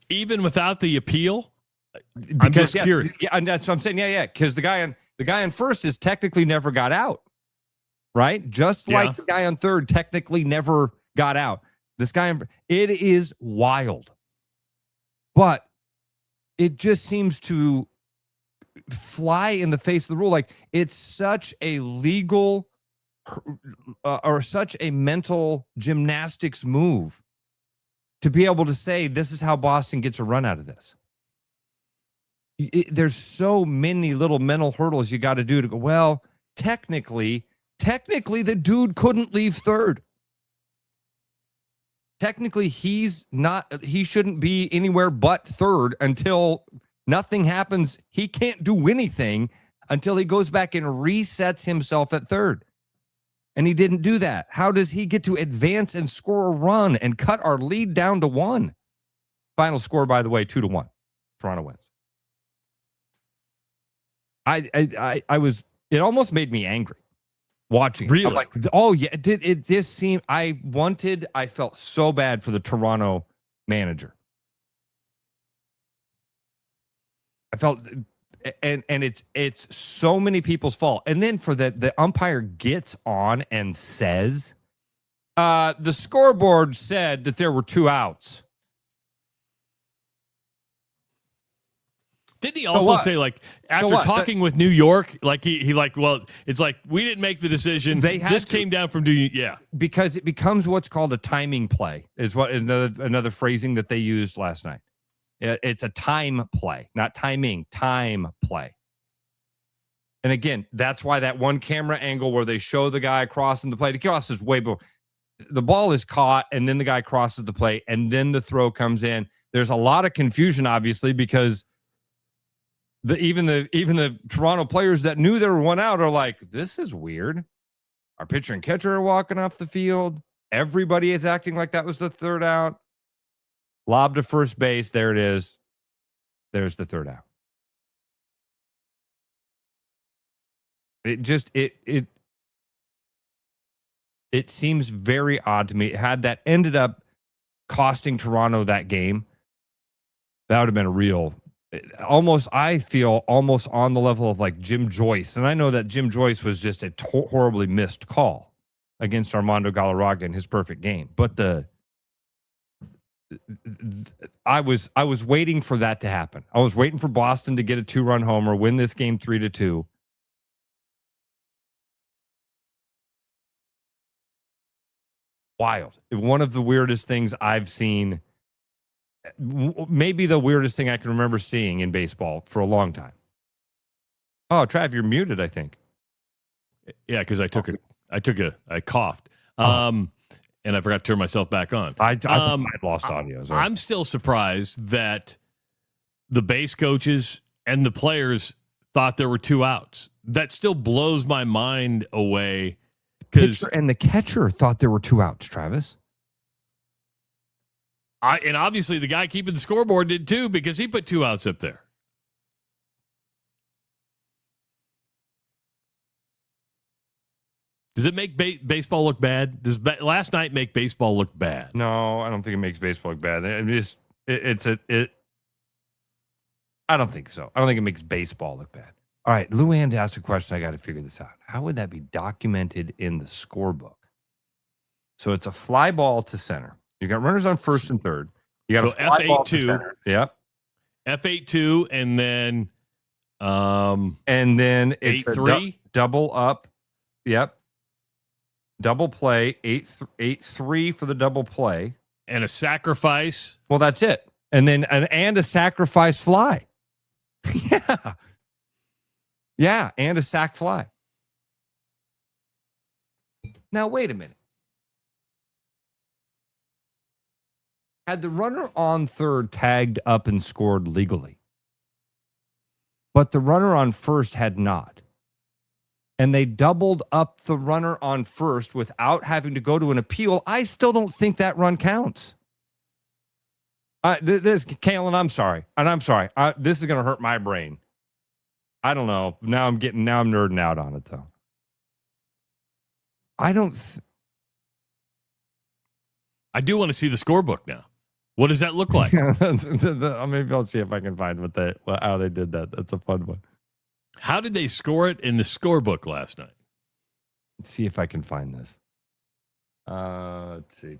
S4: Even without the appeal? I'm just curious.
S5: Yeah, and that's what I'm saying. Yeah. Because the guy on first is technically never got out. Right? Just like the guy on third technically never got out. This guy, it is wild. But it just seems to fly in the face of the rule. It's such a legal or such a mental gymnastics move to be able to say this is how Boston gets a run out of this. There's so many little mental hurdles you got to do to go, well, technically the dude couldn't leave third. Technically, he shouldn't be anywhere but third until nothing happens. He can't do anything until he goes back and resets himself at third. And he didn't do that. How does he get to advance and score a run and cut our lead down to 1? Final score, by the way, 2-1. Toronto wins. It almost made me angry watching it.
S4: Really?
S5: I'm like, oh yeah, it just seemed, I felt so bad for the Toronto manager. I felt, and it's so many people's fault. And then for the umpire gets on and says The scoreboard said that there were 2 outs.
S4: Didn't he also say, like, after talking with New York, like he like, well, it's like we didn't make the decision. This came down from
S5: because it becomes what's called a timing play is what another phrasing that they used last night. It's a time play, not timing, time play. And again, that's why that one camera angle where they show the guy crossing the plate, he crosses way before the ball is caught, and then the guy crosses the plate, and then the throw comes in. There's a lot of confusion, obviously, because even the Toronto players that knew there were 1 out are like, this is weird. Our pitcher and catcher are walking off the field. Everybody is acting like that was the 3rd out. Lob to first base. There it is. There's the 3rd out. It seems very odd to me. Had that ended up costing Toronto that game, that would have been a real, I feel almost on the level of like Jim Joyce. And I know that Jim Joyce was just a horribly missed call against Armando Galarraga in his perfect game. But I was waiting for that to happen. I was waiting for Boston to get a 2-run homer, win this game 3-2. Wild. One of the weirdest things I've seen, maybe the weirdest thing I can remember seeing in baseball for a long time. Oh, Trav, you're muted, I think.
S4: Yeah, because I coughed. And I forgot to turn myself back on.
S5: I thought I'd lost audio. Sorry.
S4: I'm still surprised that the base coaches and the players thought there were 2 outs. That still blows my mind away.
S5: Pitcher and the catcher thought there were 2 outs, Travis.
S4: And obviously the guy keeping the scoreboard did too, because he put 2 outs up there. Does it make baseball look bad? Does last night make baseball look bad?
S5: No, I don't think it makes baseball look bad. I don't think so. I don't think it makes baseball look bad. All right, Luann asked a question. I got to figure this out. How would that be documented in the scorebook? So it's a fly ball to center. You got runners on first and third. You got a fly ball to center. Yep.
S4: F8-2, and then
S5: it's
S4: 8-3
S5: double up. Yep. Double play 8-3 for the double play
S4: and a sacrifice.
S5: Well, that's it. And then and a sacrifice fly. Yeah. Yeah, and a sac fly. Now, wait a minute. Had the runner on third tagged up and scored legally, but the runner on first had not, and they doubled up the runner on first without having to go to an appeal, I still don't think that run counts. Kalen, I'm sorry. And I'm sorry. This is going to hurt my brain. I don't know. Now I'm nerding out on it, though. I
S4: do want to see the scorebook now. What does that look like?
S5: Maybe I'll see if I can find how they did that. That's a fun one.
S4: How did they score it in the scorebook last night?
S5: Let's see if I can find this. Let's see.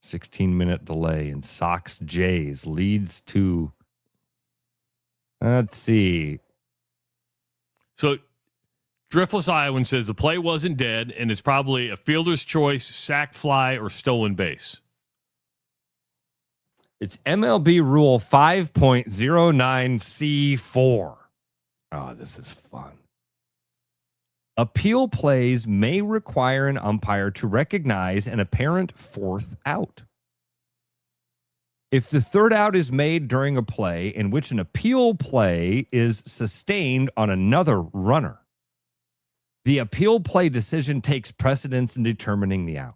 S5: 16-minute delay in Sox Jays leads to. Let's see.
S4: So, Driftless Iowan says the play wasn't dead, and it's probably a fielder's choice, sac fly, or stolen base.
S5: It's MLB Rule 5.09C4. Oh, this is fun. Appeal plays may require an umpire to recognize an apparent 4th out. If the 3rd out is made during a play in which an appeal play is sustained on another runner, the appeal play decision takes precedence in determining the out.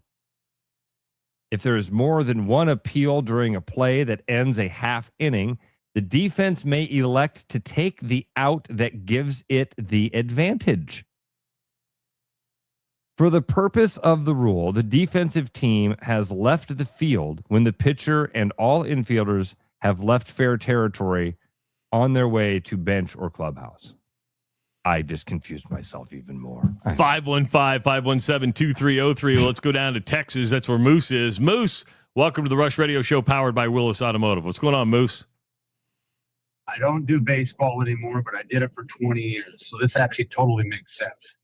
S5: If there is more than one appeal during a play that ends a half inning, the defense may elect to take the out that gives it the advantage. For the purpose of the rule, the defensive team has left the field when the pitcher and all infielders have left fair territory on their way to bench or clubhouse. I just confused myself even more.
S4: 515-517-2303. Let's go down to Texas. That's where Moose is. Moose, welcome to the Rush Radio Show powered by Willis Automotive. What's going on, Moose?
S14: I don't do baseball anymore, but I did it for 20 years. So this actually totally makes sense.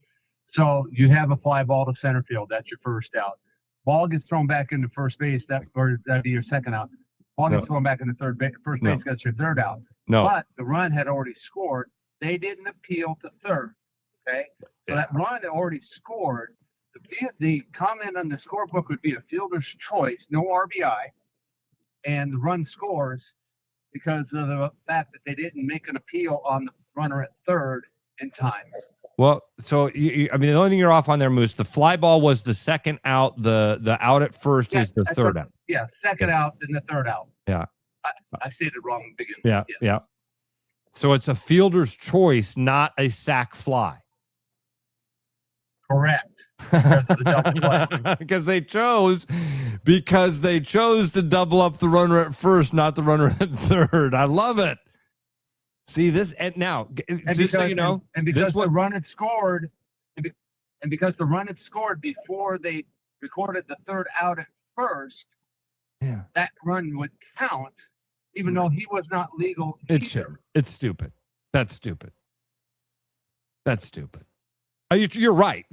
S14: So you have a fly ball to center field. That's your first out. Ball gets thrown back into first base. That'd be your second out. Ball gets thrown back into first base. That's your third out.
S5: No.
S14: But the run had already scored. They didn't appeal to third. Okay. So that run that already scored, the comment on the scorebook would be a fielder's choice, no RBI, and the run scores because of the fact that they didn't make an appeal on the runner at third in time.
S5: Well, so the only thing you're off on there, Moose, the fly ball was the second out. The out at first is the third out.
S14: Yeah, second out, then the third out.
S5: Yeah.
S14: I stated it wrong in the beginning.
S5: Yeah. So it's a fielder's choice, not a sack fly.
S14: Correct.
S5: Because they chose to double up the runner at first, not the runner at third. I love it. See this, and now, just so you know,
S14: and because the run had scored, and because the run had scored before they recorded the third out at first, that run would count, even though he was not legal.
S5: It should. It's stupid. That's stupid. You're right.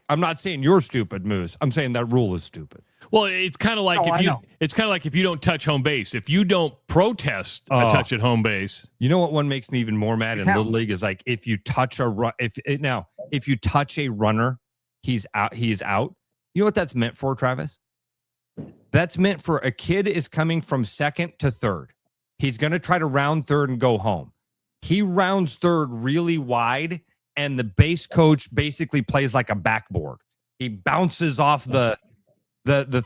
S5: I'm not saying you're stupid, Moose. I'm saying that rule is stupid.
S4: Well, it's kind of like if you don't touch home base, if you don't protest a touch at home base.
S5: You know what one makes me even more mad in Little League is like if you touch if you touch a runner, he's out. You know what that's meant for, Travis? That's meant for a kid is coming from second to third. He's going to try to round third and go home. He rounds third really wide, and the base coach basically plays like a backboard. He bounces off the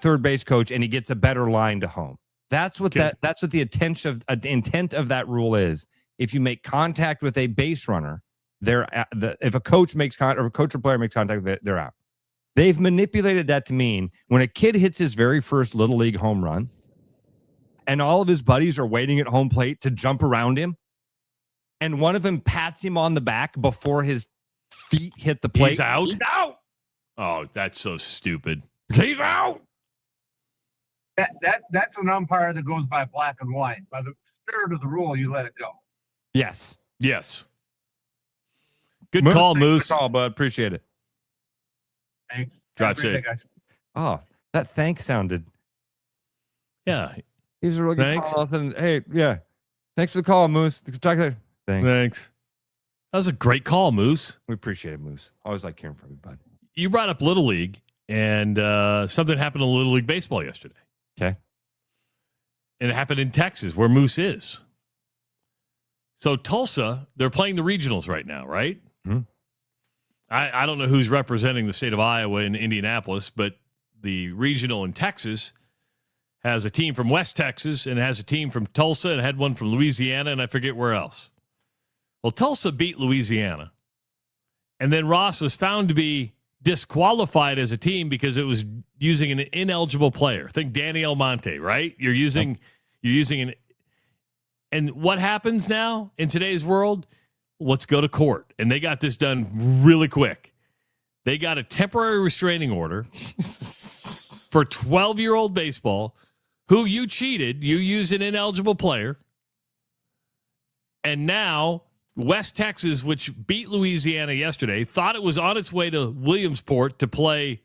S5: third base coach, and he gets a better line to home. That's what that's what the intent of that rule is. If you make contact with a base runner, if a coach makes contact or a coach or player makes contact with it, they're out. They've manipulated that to mean when a kid hits his very first Little League home run, and all of his buddies are waiting at home plate to jump around him, and one of them pats him on the back before his feet hit the plate.
S4: He's out?
S5: He's out!
S4: Oh, that's so stupid.
S5: He's out!
S14: That's an umpire that goes by black and white. By the spirit of the rule, you let it go.
S5: Yes.
S4: Good call, Moose.
S5: Good call, bud. Appreciate it.
S14: Thanks.
S4: Drive safe.
S14: Guys.
S5: Oh, that thanks sounded.
S4: Yeah.
S5: He's a really good call. Hey, yeah. Thanks for the call, Moose. Talk later.
S4: Thanks. That was a great call, Moose.
S5: We appreciate it, Moose. Always like hearing from you, bud.
S4: You brought up Little League, and something happened in Little League baseball yesterday.
S5: Okay.
S4: And it happened in Texas, where Moose is. So Tulsa, they're playing the regionals right now, right?
S5: Mm-hmm.
S4: I don't know who's representing the state of Iowa in Indianapolis, but the regional in Texas has a team from West Texas and has a team from Tulsa and had one from Louisiana, and I forget where else. Well, Tulsa beat Louisiana. And then Ross was found to be disqualified as a team because it was using an ineligible player. Think Danny Almonte, right? You're using an. And what happens now in today's world? Let's go to court. And they got this done really quick. They got a temporary restraining order for 12-year-old baseball. Who you cheated, you used an ineligible player. And now West Texas, which beat Louisiana yesterday, thought it was on its way to Williamsport to play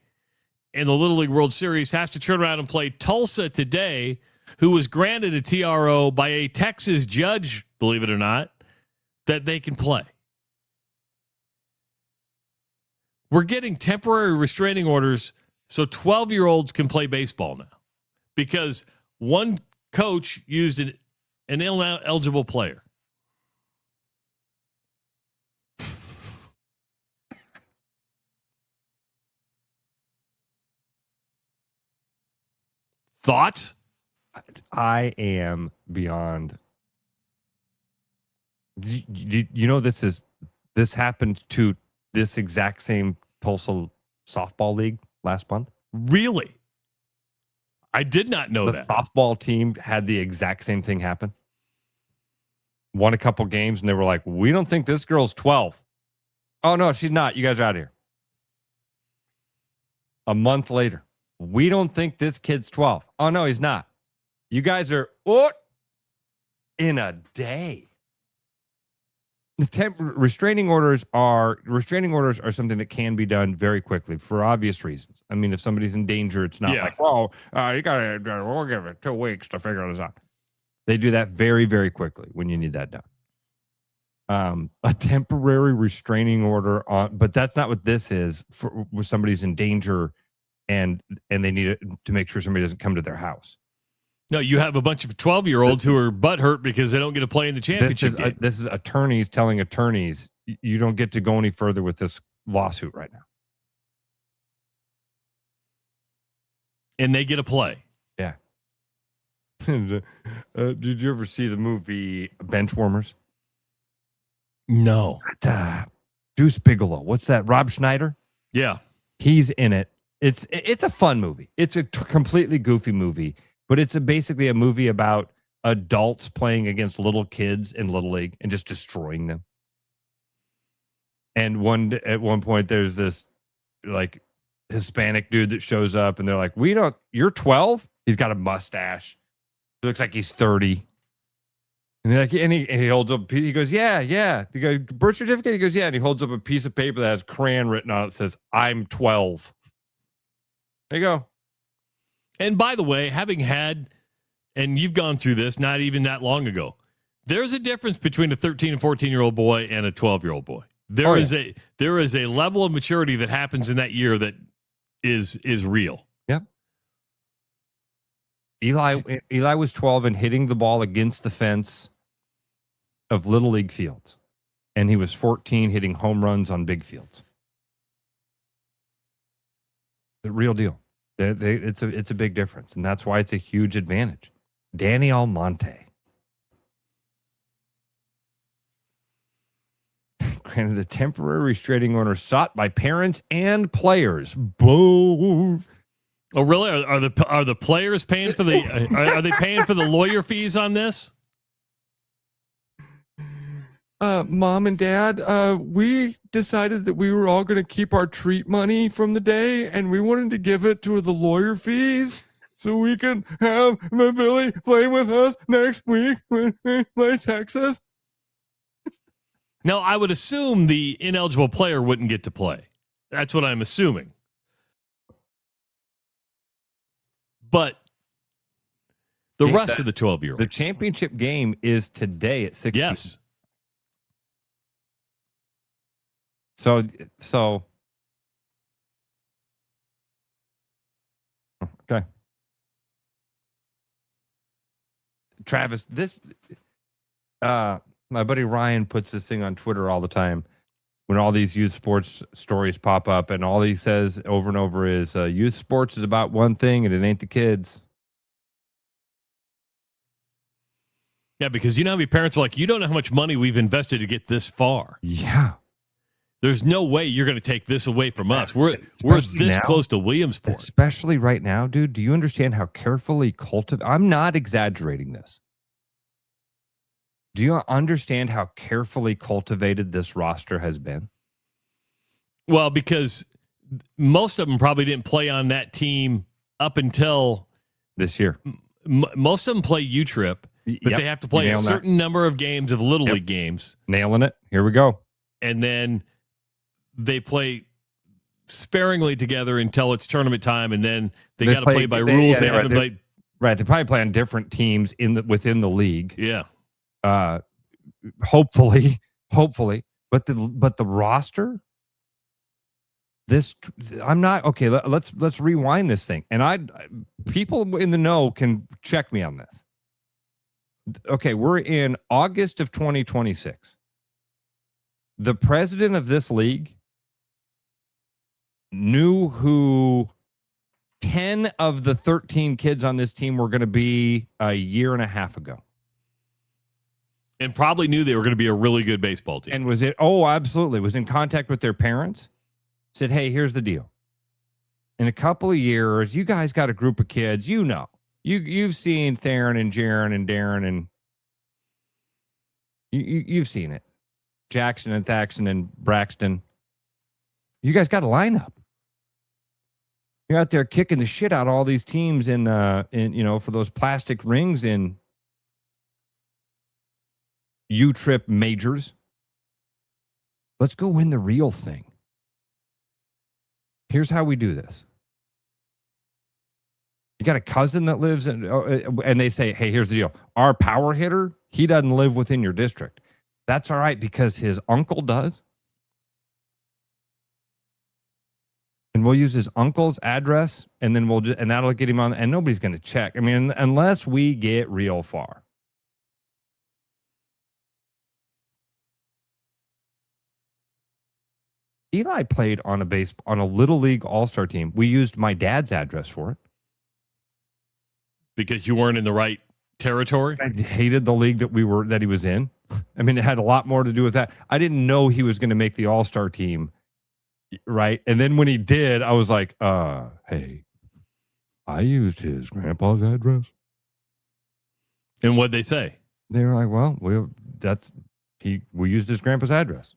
S4: in the Little League World Series, has to turn around and play Tulsa today, who was granted a TRO by a Texas judge, believe it or not, that they can play. We're getting temporary restraining orders so 12-year-olds can play baseball now because one coach used an ineligible player. Thoughts?
S5: I am beyond. You know, this happened to this exact same Tulsa softball league last month.
S4: Really? I did not know that.
S5: The softball team had the exact same thing happen. Won a couple games, and they were like, we don't think this girl's 12. Oh, no, she's not. You guys are out of here. A month later, we don't think this kid's 12. Oh, no, he's not. You guys are in a day. The restraining orders are something that can be done very quickly for obvious reasons. I mean, if somebody's in danger, it's not like, well, you got to, we'll give it 2 weeks to figure this out. They do that very, very quickly when you need that done. A temporary restraining order on, but that's not what this is for when somebody's in danger and they need it to make sure somebody doesn't come to their house.
S4: No, you have a bunch of 12-year-olds who are butthurt because they don't get to play in the championship game.
S5: This is attorneys telling attorneys, you don't get to go any further with this lawsuit right now.
S4: And they get to play.
S5: Yeah. Did you ever see the movie Benchwarmers?
S4: No.
S5: Deuce Bigelow. What's that? Rob Schneider?
S4: Yeah.
S5: He's in it. It's a fun movie. It's a completely goofy movie. But it's basically a movie about adults playing against little kids in Little League and just destroying them. And at one point, there's this like Hispanic dude that shows up, and they're like, you're 12? He's got a mustache. He looks like he's 30. And they're like, and he holds up, he goes, yeah. He goes, birth certificate? He goes, yeah. And he holds up a piece of paper that has crayon written on it that says, I'm 12. There you go.
S4: And by the way, having had, and you've gone through this not even that long ago, there's a difference between a 13 and 14-year-old boy and a 12-year-old boy. There is a level of maturity that happens in that year that is real.
S5: Yep. Eli was 12 and hitting the ball against the fence of Little League fields. And he was 14 hitting home runs on big fields. The real deal. It's a big difference, and that's why it's a huge advantage. Danny Almonte. Granted a temporary restraining order sought by parents and players. Boom.
S4: Oh, really? Are the players paying for the? Are they paying for the lawyer fees on this?
S5: Mom and Dad, we decided that we were all going to keep our treat money from the day, and we wanted to give it to the lawyer fees so we can have Billy play with us next week when we play Texas.
S4: Now, I would assume the ineligible player wouldn't get to play. That's what I'm assuming. But the rest of the 12-year-olds.
S5: The championship game is today at 6 p.m.
S4: Yes.
S5: So okay. Travis, my buddy Ryan puts this thing on Twitter all the time when all these youth sports stories pop up, and all he says over and over is youth sports is about one thing and it ain't the kids.
S4: Yeah, because you know how many parents are like, you don't know how much money we've invested to get this far.
S5: Yeah.
S4: There's no way you're going to take this away from us. We're this close to Williamsport.
S5: Especially right now, dude. Do you understand how carefully cultivated? I'm not exaggerating this. Do you understand how carefully cultivated this roster has been?
S4: Well, because most of them probably didn't play on that team up until
S5: this year.
S4: Most of them play U-Trip, but they have to play a certain number of games of Little League games.
S5: Nailing it. Here we go.
S4: And then they play sparingly together until it's tournament time, and then they got to play by rules. They haven't played.
S5: Right. They probably play on different teams within the league.
S4: Yeah.
S5: Hopefully, but the roster. I'm not okay. Let's rewind this thing, and people in the know can check me on this. Okay, we're in August of 2026. The president of this league knew who 10 of the 13 kids on this team were going to be a year and a half ago.
S4: And probably knew they were going to be a really good baseball team.
S5: And absolutely. Was in contact with their parents. Said, hey, here's the deal. In a couple of years, you guys got a group of kids, you know. You've seen Theron and Jaron and Darren, and you've seen it. Jackson and Thaxton and Braxton. You guys got a lineup. You're out there kicking the shit out of all these teams in for those plastic rings in U-Trip majors. Let's go win the real thing. Here's how we do this. You got a cousin that lives in, and they say, hey, here's the deal. Our power hitter, he doesn't live within your district. That's all right because his uncle does. And we'll use his uncle's address, and then and that'll get him on, and nobody's going to check. I mean, unless we get real far. Eli played on a little league all-star team. We used my dad's address for it.
S4: Because you weren't in the right territory?
S5: I hated the league that he was in. I mean, it had a lot more to do with that. I didn't know he was going to make the all-star team, right? And then when he did, I was like, hey, I used his grandpa's address.
S4: And what'd they say?
S5: They were like, well, we used his grandpa's address.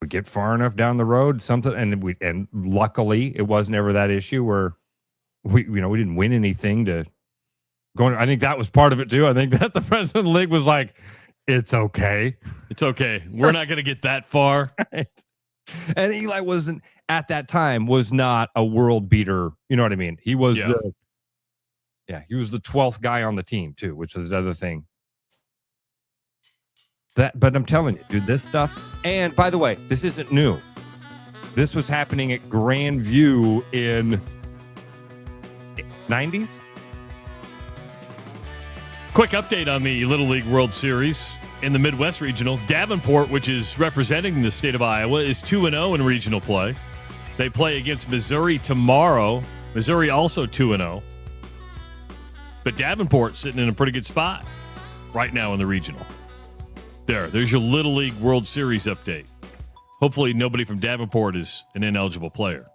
S5: We get far enough down the road, and luckily it wasn't ever that issue where we didn't win anything to go. I think that was part of it too. I think that the president of the league was like, it's okay.
S4: It's okay. We're not going to get that far.
S5: Right. And Eli wasn't at that time was not a world beater. You know what I mean? He was he was the 12th guy on the team too, which was the other thing. But I'm telling you, dude, this stuff. And by the way, this isn't new. This was happening at Grandview in 90s.
S4: Quick update on the Little League World Series in the Midwest Regional. Davenport, which is representing the state of Iowa, is 2-0 in regional play. They play against Missouri tomorrow. Missouri also 2-0. But Davenport's sitting in a pretty good spot right now in the regional. There's your Little League World Series update. Hopefully nobody from Davenport is an ineligible player.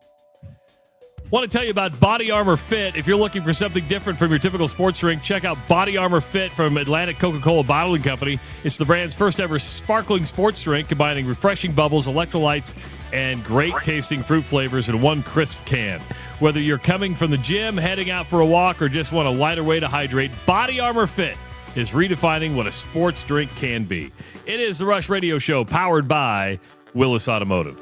S4: Want to tell you about Body Armor Fit. If you're looking for something different from your typical sports drink, check out Body Armor Fit from Atlantic Coca-Cola Bottling Company. It's the brand's first ever sparkling sports drink, combining refreshing bubbles, electrolytes, and great tasting fruit flavors in one crisp can. Whether you're coming from the gym, heading out for a walk, or just want a lighter way to hydrate, Body Armor Fit is redefining what a sports drink can be. It is the Rush Radio Show, powered by Willis Automotive.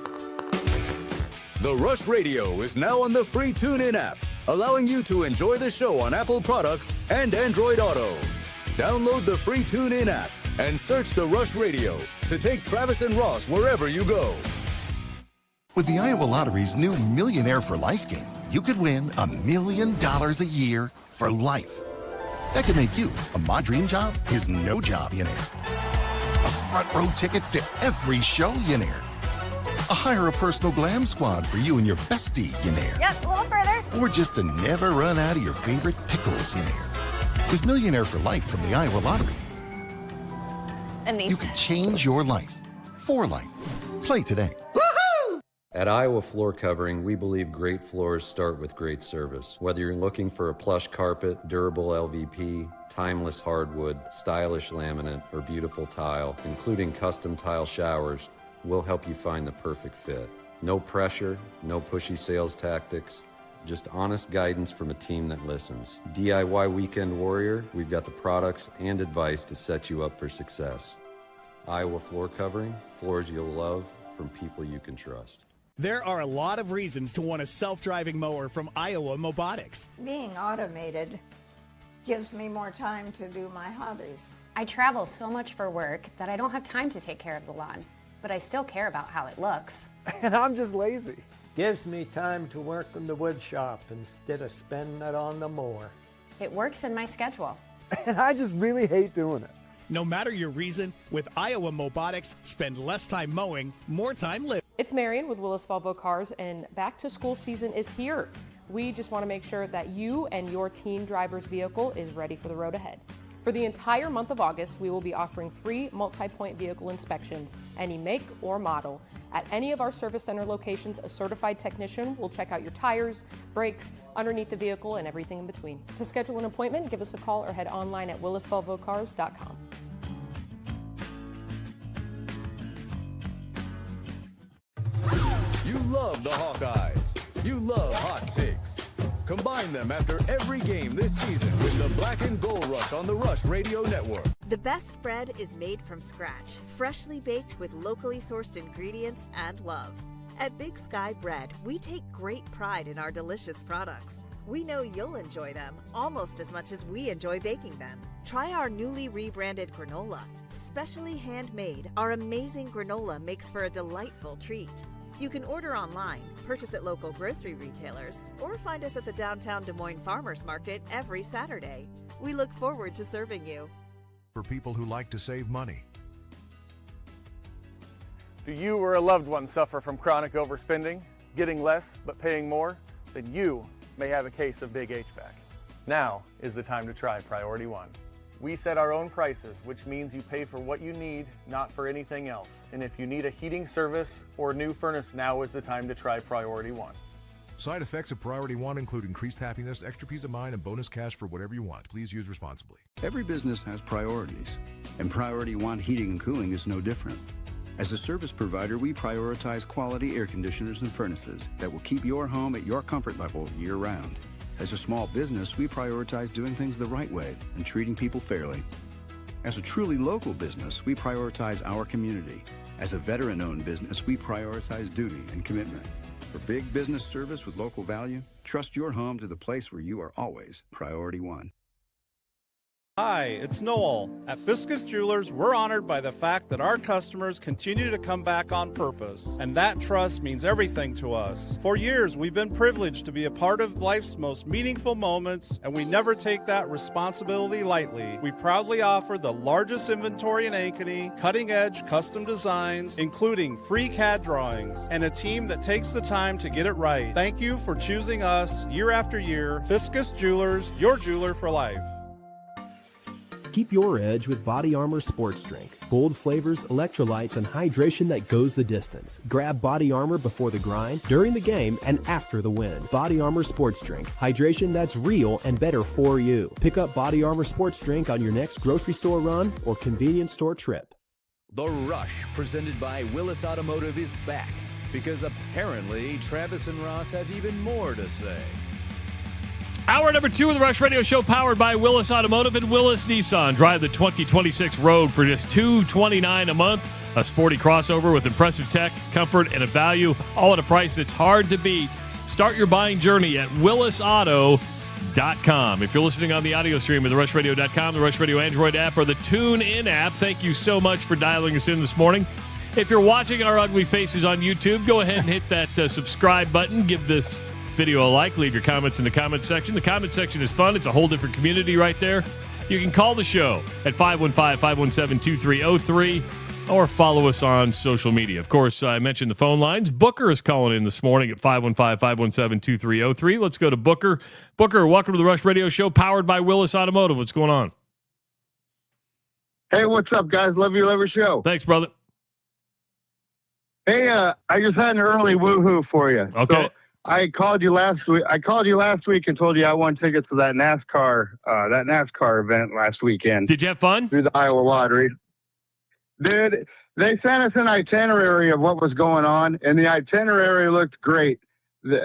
S3: The Rush Radio is now on the free TuneIn app, allowing you to enjoy the show on Apple products and Android Auto. Download the free TuneIn app and search The Rush Radio to take Travis and Ross wherever you go.
S1: With the Iowa Lottery's new Millionaire for Life game, you could win $1 million a year for life. That could make you a My Dream Job is No Job millionaire. A front row tickets to every show millionaire. A hire a personal glam squad for you and your bestie millionaire.
S6: Yep, a little further.
S1: Or just to never run out of your favorite pickles millionaire. With Millionaire for Life from the Iowa Lottery,
S6: And these.
S1: you can change your life for life. Play today.
S15: At Iowa Floor Covering, we believe great floors start with great service. Whether you're looking for a plush carpet, durable LVP, timeless hardwood, stylish laminate, or beautiful tile, including custom tile showers, we'll help you find the perfect fit. No pressure, no pushy sales tactics, just honest guidance from a team that listens. DIY Weekend Warrior, we've got the products and advice to set you up for success. Iowa Floor Covering, floors you'll love from people you can trust.
S16: There are a lot of reasons to want a self-driving mower from Iowa Mobotics.
S17: Being automated gives me more time to do my hobbies.
S18: I travel so much for work that I don't have time to take care of the lawn, but I still care about how it looks.
S19: And I'm just lazy. Gives me time to work in the wood shop instead of spending it on the mower.
S18: It works in my schedule.
S19: And I just really hate doing it.
S16: No matter your reason, with Iowa Mobotics, spend less time mowing, more time living.
S20: It's Marion with Willis Volvo Cars, and back to school season is here. We just want to make sure that you and your teen driver's vehicle is ready for the road ahead. For the entire month of August, we will be offering free multi-point vehicle inspections, any make or model. At any of our service center locations, a certified technician will check out your tires, brakes, underneath the vehicle, and everything in between. To schedule an appointment, give us a call or head online at willisvolvocars.com.
S3: love the Hawkeyes. You love hot takes. Combine them after every game this season with the Black and Gold Rush on the Rush Radio Network.
S21: The best bread is made from scratch, freshly baked with locally sourced ingredients and love. At Big Sky Bread, we take great pride in our delicious products. We know you'll enjoy them almost as much as we enjoy baking them. Try our newly rebranded granola. Specially handmade, our amazing granola makes for a delightful treat. You can order online, purchase at local grocery retailers, or find us at the downtown Des Moines Farmers Market every Saturday. We look forward to serving you.
S22: For people who like to save money.
S23: Do you or a loved one suffer from chronic overspending, getting less but paying more? Then you may have a case of big HVAC. Now is the time to try Priority One. We set our own prices, which means you pay for what you need, not for anything else. And if you need a heating service or new furnace, now is the time to try Priority One.
S22: Side effects of Priority One include increased happiness, extra peace of mind, and bonus cash for whatever you want. Please use responsibly.
S13: Every business has priorities, and Priority One Heating and Cooling is no different. As a service provider, we prioritize quality air conditioners and furnaces that will keep your home at your comfort level year-round. As a small business, we prioritize doing things the right way and treating people fairly. As a truly local business, we prioritize our community. As a veteran-owned business, we prioritize duty and commitment. For big business service with local value, trust your home to the place where you are always Priority One.
S24: Hi, it's Noel. At Fiscus Jewelers, we're honored by the fact that our customers continue to come back on purpose, and that trust means everything to us. For years, we've been privileged to be a part of life's most meaningful moments, and we never take that responsibility lightly. We proudly offer the largest inventory in Ankeny, cutting-edge custom designs, including free CAD drawings, and a team that takes the time to get it right. Thank you for choosing us year after year. Fiscus Jewelers, your jeweler for life.
S25: Keep your edge with Body Armor Sports Drink. Bold flavors, electrolytes, and hydration that goes the distance. Grab Body Armor before the grind, during the game, and after the win. Body Armor Sports Drink. Hydration that's real and better for you. Pick up Body Armor Sports Drink on your next grocery store run or convenience store trip.
S3: The Rush, presented by Willis Automotive, is back because apparently Travis and Ross have even more to say.
S4: Hour number 2 of the Rush Radio Show, powered by Willis Automotive and Willis Nissan. Drive the 2026 Rogue for just $229 a month. A sporty crossover with impressive tech, comfort, and a value, all at a price that's hard to beat. Start your buying journey at willisauto.com. If you're listening on the audio stream at therushladio.com, the Rush Radio Android app, or the TuneIn app, thank you so much for dialing us in this morning. If you're watching our ugly faces on YouTube, go ahead and hit that subscribe button. Give this video a like. Leave your comments in the comment section. The comment section is fun. It's a whole different community right there. You can call the show at 515-517-2303 or follow us on social media. Of course, I mentioned the phone lines. Booker is calling in this morning at 515-517-2303. Let's go to Booker. Booker, welcome to the Rush Radio Show, powered by Willis Automotive. What's going on?
S26: Hey, what's up, guys? Love your show.
S4: Thanks, brother.
S26: Hey, I just had an early woohoo for you.
S4: Okay.
S26: So, I called you last week. and told you I won tickets to that NASCAR event last weekend.
S4: Did you have fun?
S26: Through the Iowa Lottery. Dude, they sent us an itinerary of what was going on, and the itinerary looked great.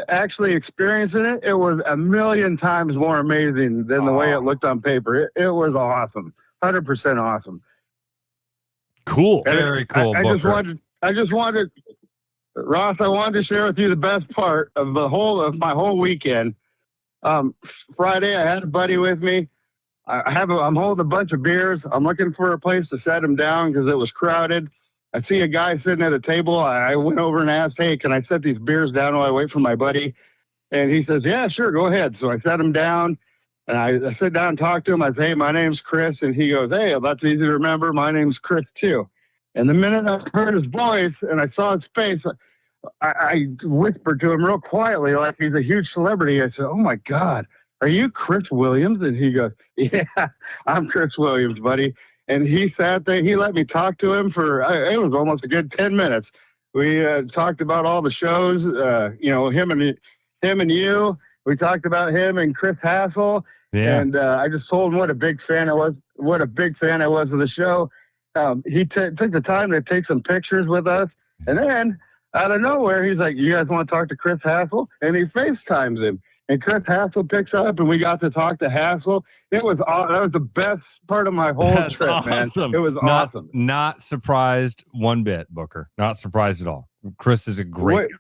S26: Actually experiencing it was a million times more amazing than the way it looked on paper. It was awesome. 100% awesome.
S4: Cool.
S5: Very cool.
S26: I just wanted Ross, I wanted to share with you the best part of my whole weekend. Friday, I had a buddy with me. I'm holding a bunch of beers. I'm looking for a place to set them down because it was crowded. I see a guy sitting at a table. I went over and asked, "Hey, can I set these beers down while I wait for my buddy?" And he says, "Yeah, sure, go ahead." So I set them down, and I sit down and talk to him. I say, "Hey, my name's Chris," and he goes, "Hey, that's easy to remember. My name's Chris too." And the minute I heard his voice and I saw his face, I whispered to him real quietly, like he's a huge celebrity. I said, "Oh my God, are you Chris Williams?" And he goes, "Yeah, I'm Chris Williams, buddy." And he sat there. He let me talk to him for, it was almost a good 10 minutes. We talked about all the shows, him and you. We talked about him and Chris Hassel. Yeah. And I just told him what a big fan I was of the show. He took the time to take some pictures with us. And then out of nowhere, he's like, "You guys want to talk to Chris Hassel?" And he FaceTimes him. And Chris Hassel picks up, and we got to talk to Hassel. That was the best part of my whole trip, man. It was awesome.
S5: Not surprised one bit, Booker. Not surprised at all. Chris is a great.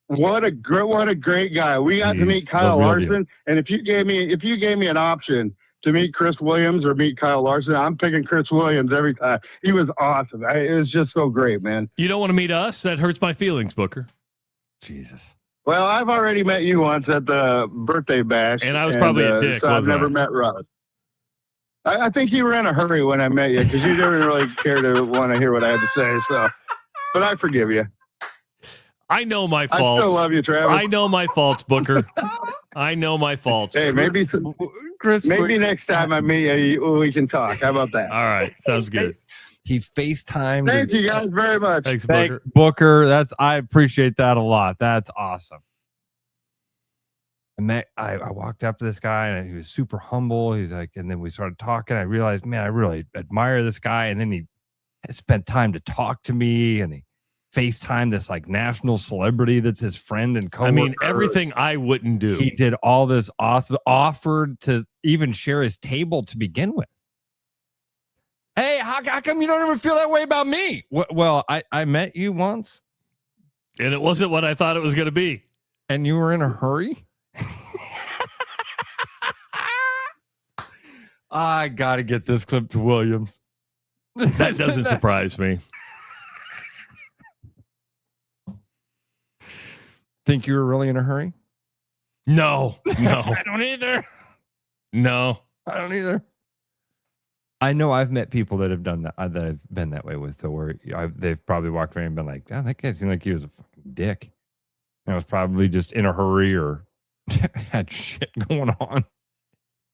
S26: What a great guy. We got to meet Kyle Larson, and if you gave me an option to meet Chris Williams or meet Kyle Larson, I'm picking Chris Williams every time. He was awesome. It was just so great, man.
S4: You don't want to meet us? That hurts my feelings, Booker.
S5: Jesus.
S26: Well, I've already met you once at the birthday bash.
S4: And I was probably a dick,
S26: so I've never met Russ. I think you were in a hurry when I met you because you didn't really care to want to hear what I had to say. So, but I forgive you.
S4: I know my faults.
S26: I still love you, Travis.
S4: I know my faults, Booker. I know my faults.
S26: Hey, maybe next time I meet you, we can talk. How about that?
S4: All right. Sounds good.
S5: He FaceTimed.
S26: Thank you guys very much.
S4: Thanks, Booker.
S5: Booker, I appreciate that a lot. That's awesome. And I walked up to this guy and he was super humble. He's like, and then we started talking. I realized, man, I really admire this guy. And then he spent time to talk to me, and he FaceTime this like national celebrity that's his friend and coworker.
S4: I mean, everything I wouldn't do.
S5: He did all this awesome, offered to even share his table to begin with. Hey, how come you don't ever feel that way about me? Well, I met you once.
S4: And it wasn't what I thought it was going to be.
S5: And you were in a hurry? I got to get this clip to Williams.
S4: That doesn't surprise me.
S5: Think you were really in a hurry?
S4: No.
S5: I don't either.
S4: No.
S5: I don't either. I know I've met people that have done that, that I've been that way with, where they've probably walked around and been like, "Oh, that guy seemed like he was a fucking dick." And I was probably just in a hurry or had shit going on.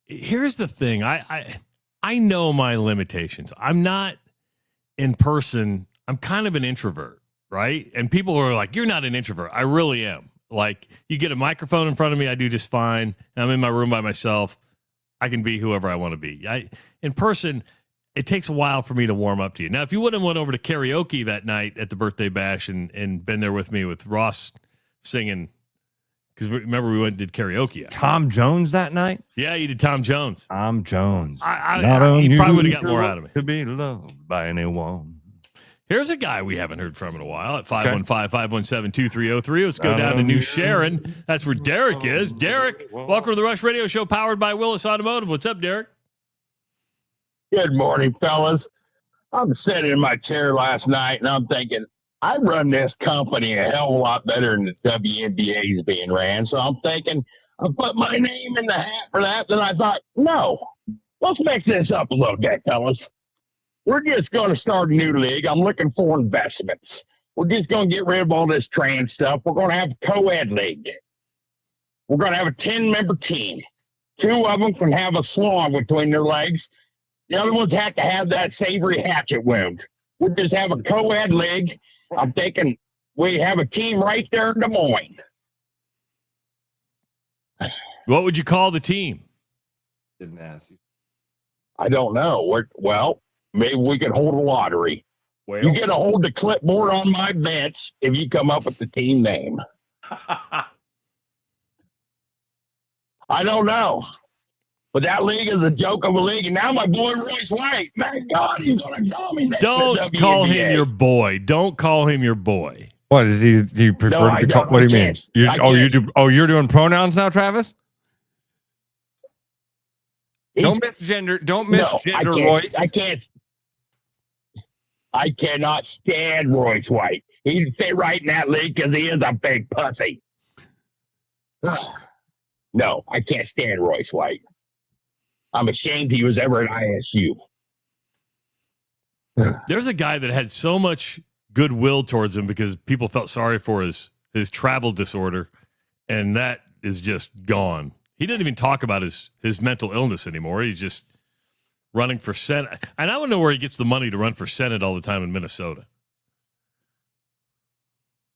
S4: Here's the thing. I know my limitations. I'm not in person. I'm kind of an introvert, right? And people are like, "You're not an introvert." I really am. Like, you get a microphone in front of me, I do just fine. I'm in my room by myself. I can be whoever I want to be. In person, it takes a while for me to warm up to you. Now, if you would have went over to karaoke that night at the birthday bash and been there with me with Ross singing, because remember we went and did karaoke.
S5: Tom Jones that night?
S4: Yeah, you did Tom Jones.
S5: Tom Jones.
S4: He probably would have got more out of me.
S5: To be loved by anyone.
S4: Here's a guy we haven't heard from in a while at 515-517-2303. Let's go down to New Sharon. That's where Derek is. Derek, welcome to the Rush Radio Show powered by Willis Automotive. What's up, Derek?
S2: Good morning, fellas. I'm sitting in my chair last night, and I'm thinking, I run this company a hell of a lot better than the WNBA is being ran. So I'm thinking, I'll put my name in the hat for that. Then I thought, no, let's mix this up a little bit, fellas. We're just going to start a new league. I'm looking for investments. We're just going to get rid of all this trans stuff. We're going to have a co-ed league. We're going to have a 10-member team. 2 of them can have a slong between their legs. The other ones have to have that savory hatchet wound. We'll just have a co-ed league. I'm thinking we have a team right there in Des Moines.
S4: What would you call the team?
S5: Didn't ask you.
S2: I don't know. Well, maybe we could hold a lottery.
S5: Well,
S2: you get to hold the clipboard on my bench if you come up with the team name. I don't know. But that league is a joke of a league. And now my boy Royce White, my God, he's going to call me.
S4: Don't call him your boy. Don't call him your boy.
S5: What is he? Do you prefer to call? What do you mean? You're doing pronouns now, Travis? Don't misgender. Don't misgender Royce.
S2: I cannot stand Royce White. He'd fit right in that league because he is a big pussy. No, I can't stand Royce White. I'm ashamed he was ever at ISU.
S4: There's a guy that had so much goodwill towards him because people felt sorry for his travel disorder, and that is just gone. He didn't even talk about his mental illness anymore. He's just running for Senate. And I don't know where he gets the money to run for Senate all the time in Minnesota.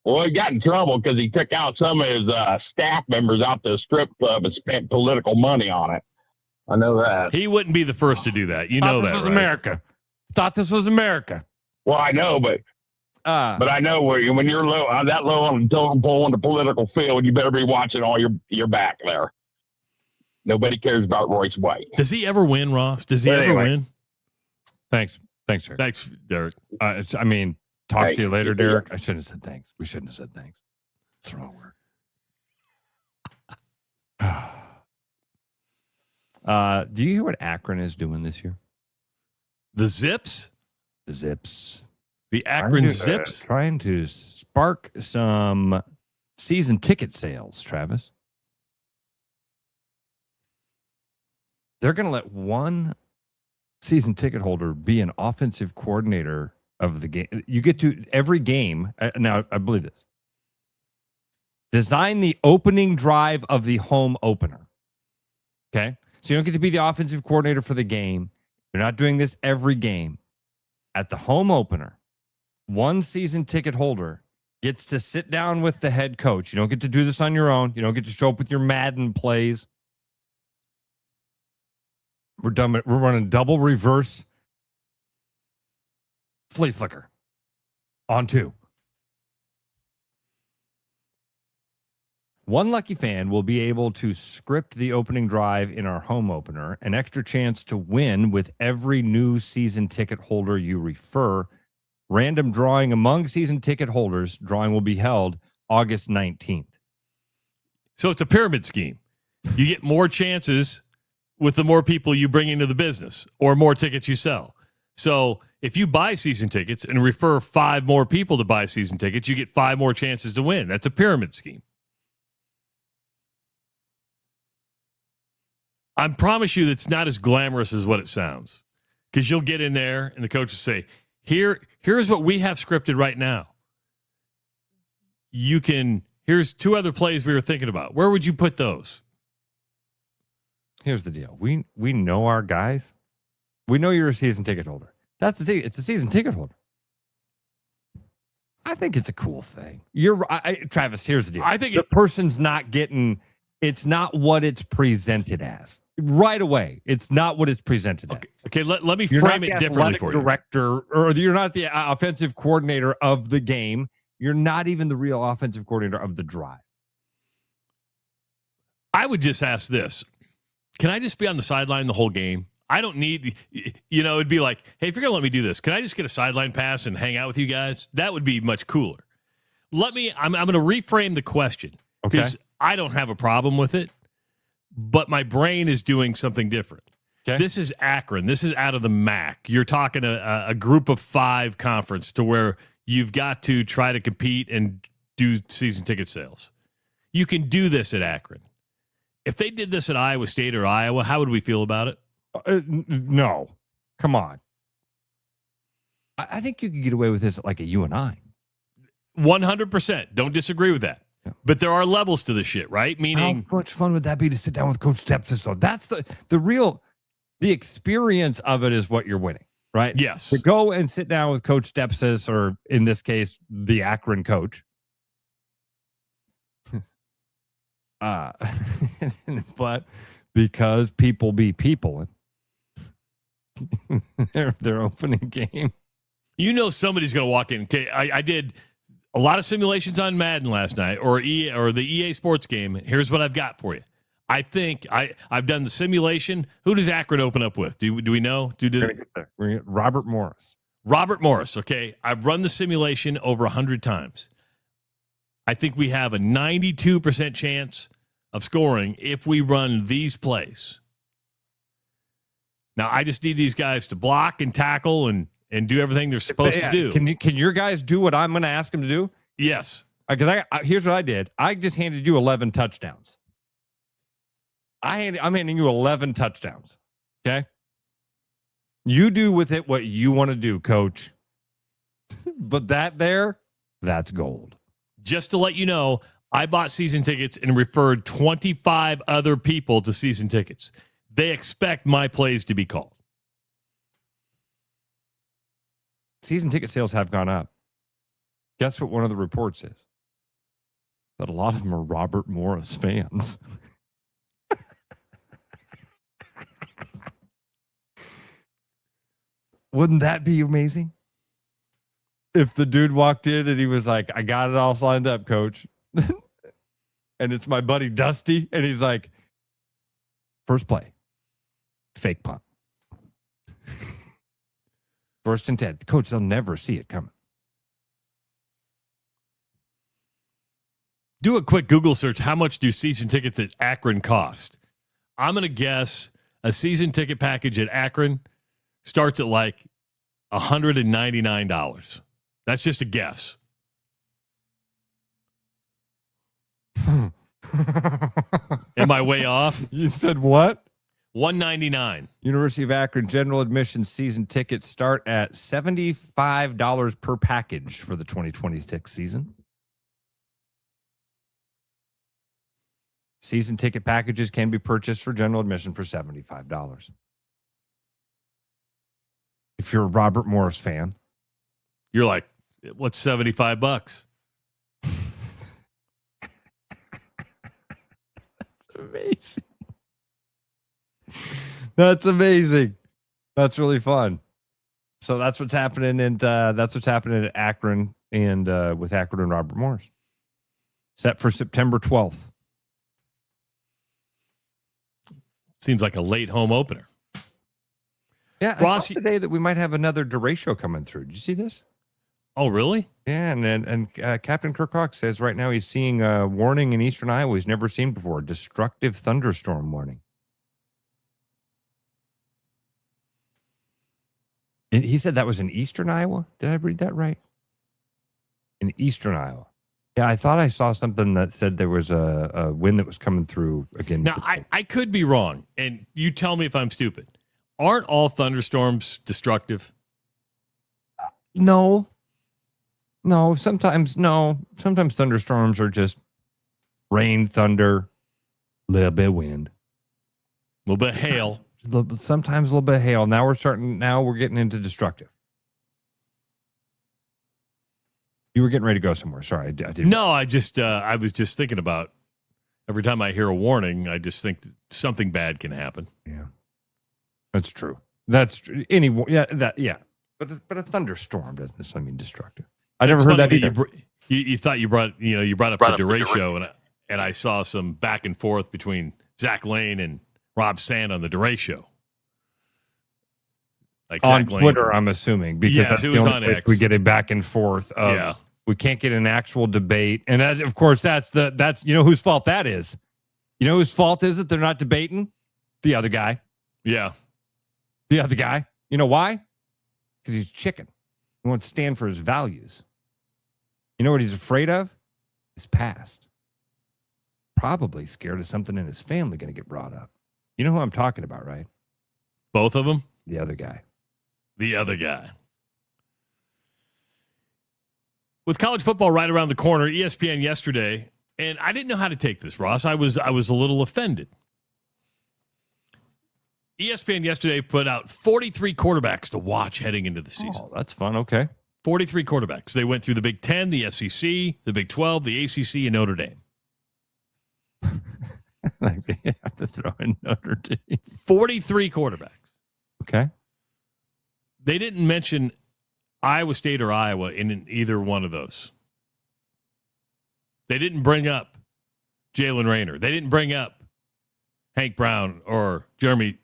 S2: Well, he got in trouble because he took out some of his staff members out to the strip club and spent political money on it. I know that.
S4: He wouldn't be the first to do that. You know that,
S5: This was
S4: right?
S5: America. Thought this was America.
S2: Well, I know, but But I know when you're low, that low on the totem pole on the political field, you better be watching all your back there. Nobody cares about Royce White.
S4: Does he ever win, Ross? Does he ever win?
S5: Thanks, Derek.
S4: Thanks, Derek.
S5: Talk to you later, Derek. I shouldn't have said thanks. We shouldn't have said thanks. It's the wrong word. Do you hear what Akron is doing this year?
S4: The Zips?
S5: The Zips.
S4: The Akron Zips?
S5: Trying to spark some season ticket sales, Travis. They're going to let one season ticket holder be an offensive coordinator of the game. You get to every game. Now, I believe this. Design the opening drive of the home opener. Okay? So you don't get to be the offensive coordinator for the game. You're not doing this every game. At the home opener, one season ticket holder gets to sit down with the head coach. You don't get to do this on your own. You don't get to show up with your Madden plays. We're running double reverse flea flicker on 2. One lucky fan will be able to script the opening drive in our home opener, an extra chance to win with every new season ticket holder you refer. Random drawing among season ticket holders. Drawing will be held August 19th.
S4: So it's a pyramid scheme. You get more chances with the more people you bring into the business or more tickets you sell. So if you buy season tickets and refer 5 more people to buy season tickets, you get 5 more chances to win. That's a pyramid scheme. I promise you that's not as glamorous as what it sounds, because you'll get in there and the coach will say, here's what we have scripted right now. Here's 2 other plays we were thinking about. Where would you put those?
S5: Here's the deal. We know our guys. We know you're a season ticket holder. That's the thing. It's a season ticket holder. I think it's a cool thing. Travis, here's the deal.
S4: I think
S5: the person's not getting, it's not what it's presented as. Right away, it's not what it's presented as.
S4: Okay, let me frame it differently for you.
S5: Director, or you're not the offensive coordinator of the game. You're not even the real offensive coordinator of the drive.
S4: I would just ask this. Can I just be on the sideline the whole game? I don't need, it'd be like, hey, if you're going to let me do this, can I just get a sideline pass and hang out with you guys? That would be much cooler. I'm going to reframe the question because I don't have a problem with it, but my brain is doing something different. Okay. This is Akron. This is out of the MAC. You're talking a group of 5 conference to where you've got to try to compete and do season ticket sales. You can do this at Akron. If they did this at Iowa State or Iowa, how would we feel about it?
S5: No. Come on. I think you could get away with this at like a UNI.
S4: 100%. Don't disagree with that. Yeah. But there are levels to this shit, right? Meaning,
S5: how much fun would that be to sit down with Coach Stepsis? So that's the experience of it is what you're winning, right?
S4: Yes.
S5: To go and sit down with Coach Stepsis, or in this case, the Akron coach. But because people be people in their opening game,
S4: somebody's going to walk in. Okay, I did a lot of simulations on Madden last night, or the EA Sports game. Here's what I've got for you. I think I've done the simulation. Who does Akron open up with? Do we know?
S5: Robert Morris.
S4: Robert Morris. Okay, I've run the simulation over 100 times. I think we have a 92% chance of scoring if we run these plays. Now, I just need these guys to block and tackle and do everything they're supposed to do.
S5: Can your guys do what I'm going to ask them to do?
S4: Yes.
S5: Because here's what I did. I just handed you 11 touchdowns. I'm handing you 11 touchdowns. Okay? You do with it what you want to do, coach. But that's gold.
S4: Just to let you know, I bought season tickets and referred 25 other people to season tickets. They expect my plays to be called.
S5: Season ticket sales have gone up. Guess what one of the reports is? That a lot of them are Robert Morris fans. Wouldn't that be amazing? if the dude walked in and he was like, I got it all signed up, coach. And it's my buddy Dusty. And he's like, first play, fake punt. First and 10. Coach, they'll never see it coming.
S4: Do a quick Google search. How much do season tickets at Akron cost? I'm going to guess a season ticket package at Akron starts at like $199. That's just a guess. Am I way off?
S5: You said what?
S4: $199.
S5: University of Akron general admission season tickets start at $75 per package for the 2026 season. Season ticket packages can be purchased for general admission for $75. If you're a Robert Morris fan,
S4: you're like, what's $75?
S5: Amazing. That's amazing. That's really fun. So that's what's happening, and that's what's happening at Akron and with Akron and Robert Morris. Set for September 12th.
S4: Seems like a late home opener.
S5: Yeah, I saw today that we might have another derecho coming through. Did you see this?
S4: Oh, really?
S5: Yeah, and Captain Kirk Hawk says right now he's seeing a warning in eastern Iowa he's never seen before, destructive thunderstorm warning. And he said that was in eastern Iowa? Did I read that right? In eastern Iowa. Yeah, I thought I saw something that said there was a wind that was coming through again.
S4: Now, I could be wrong, and you tell me if I'm stupid. Aren't all thunderstorms destructive?
S5: No. Sometimes thunderstorms are just rain, thunder, a little bit of wind.
S4: A little bit of hail.
S5: Sometimes a little bit of hail. Now we're getting into destructive. You were getting ready to go somewhere. Sorry, I did.
S4: No, I was just thinking about every time I hear a warning, I just think that something bad can happen.
S5: Yeah, that's true. That's true. But a thunderstorm doesn't necessarily mean destructive. I never heard that either.
S4: You thought you brought up the derecho, and I saw some back and forth between Zach Lane and Rob Sand on the derecho. Like
S5: on
S4: Zach
S5: Twitter,
S4: Lane.
S5: I'm assuming, because that's
S4: it
S5: the
S4: was
S5: only
S4: on
S5: place
S4: X.
S5: we get a back and forth. We can't get an actual debate, and that, of course, that's you know whose fault that is. You know whose fault is it? They're not debating the other guy.
S4: Yeah,
S5: the other guy. You know why? Because he's chicken. He won't stand for his values. You know what he's afraid of? His past. Probably scared of something in his family going to get brought up. You know who I'm talking about, right?
S4: Both of them?
S5: The other guy.
S4: The other guy. With college football right around the corner, ESPN yesterday, and I didn't know how to take this, Ross. I was a little offended. ESPN yesterday put out 43 quarterbacks to watch heading into the season.
S5: Oh, that's fun. Okay.
S4: 43 quarterbacks. They went through the Big Ten, the SEC, the Big 12, the ACC, and Notre Dame.
S5: Like they have to throw in Notre Dame.
S4: 43 quarterbacks.
S5: Okay.
S4: They didn't mention Iowa State or Iowa in either one of those. They didn't bring up Jaylen Raynor. They didn't bring up Hank Brown or Jeremy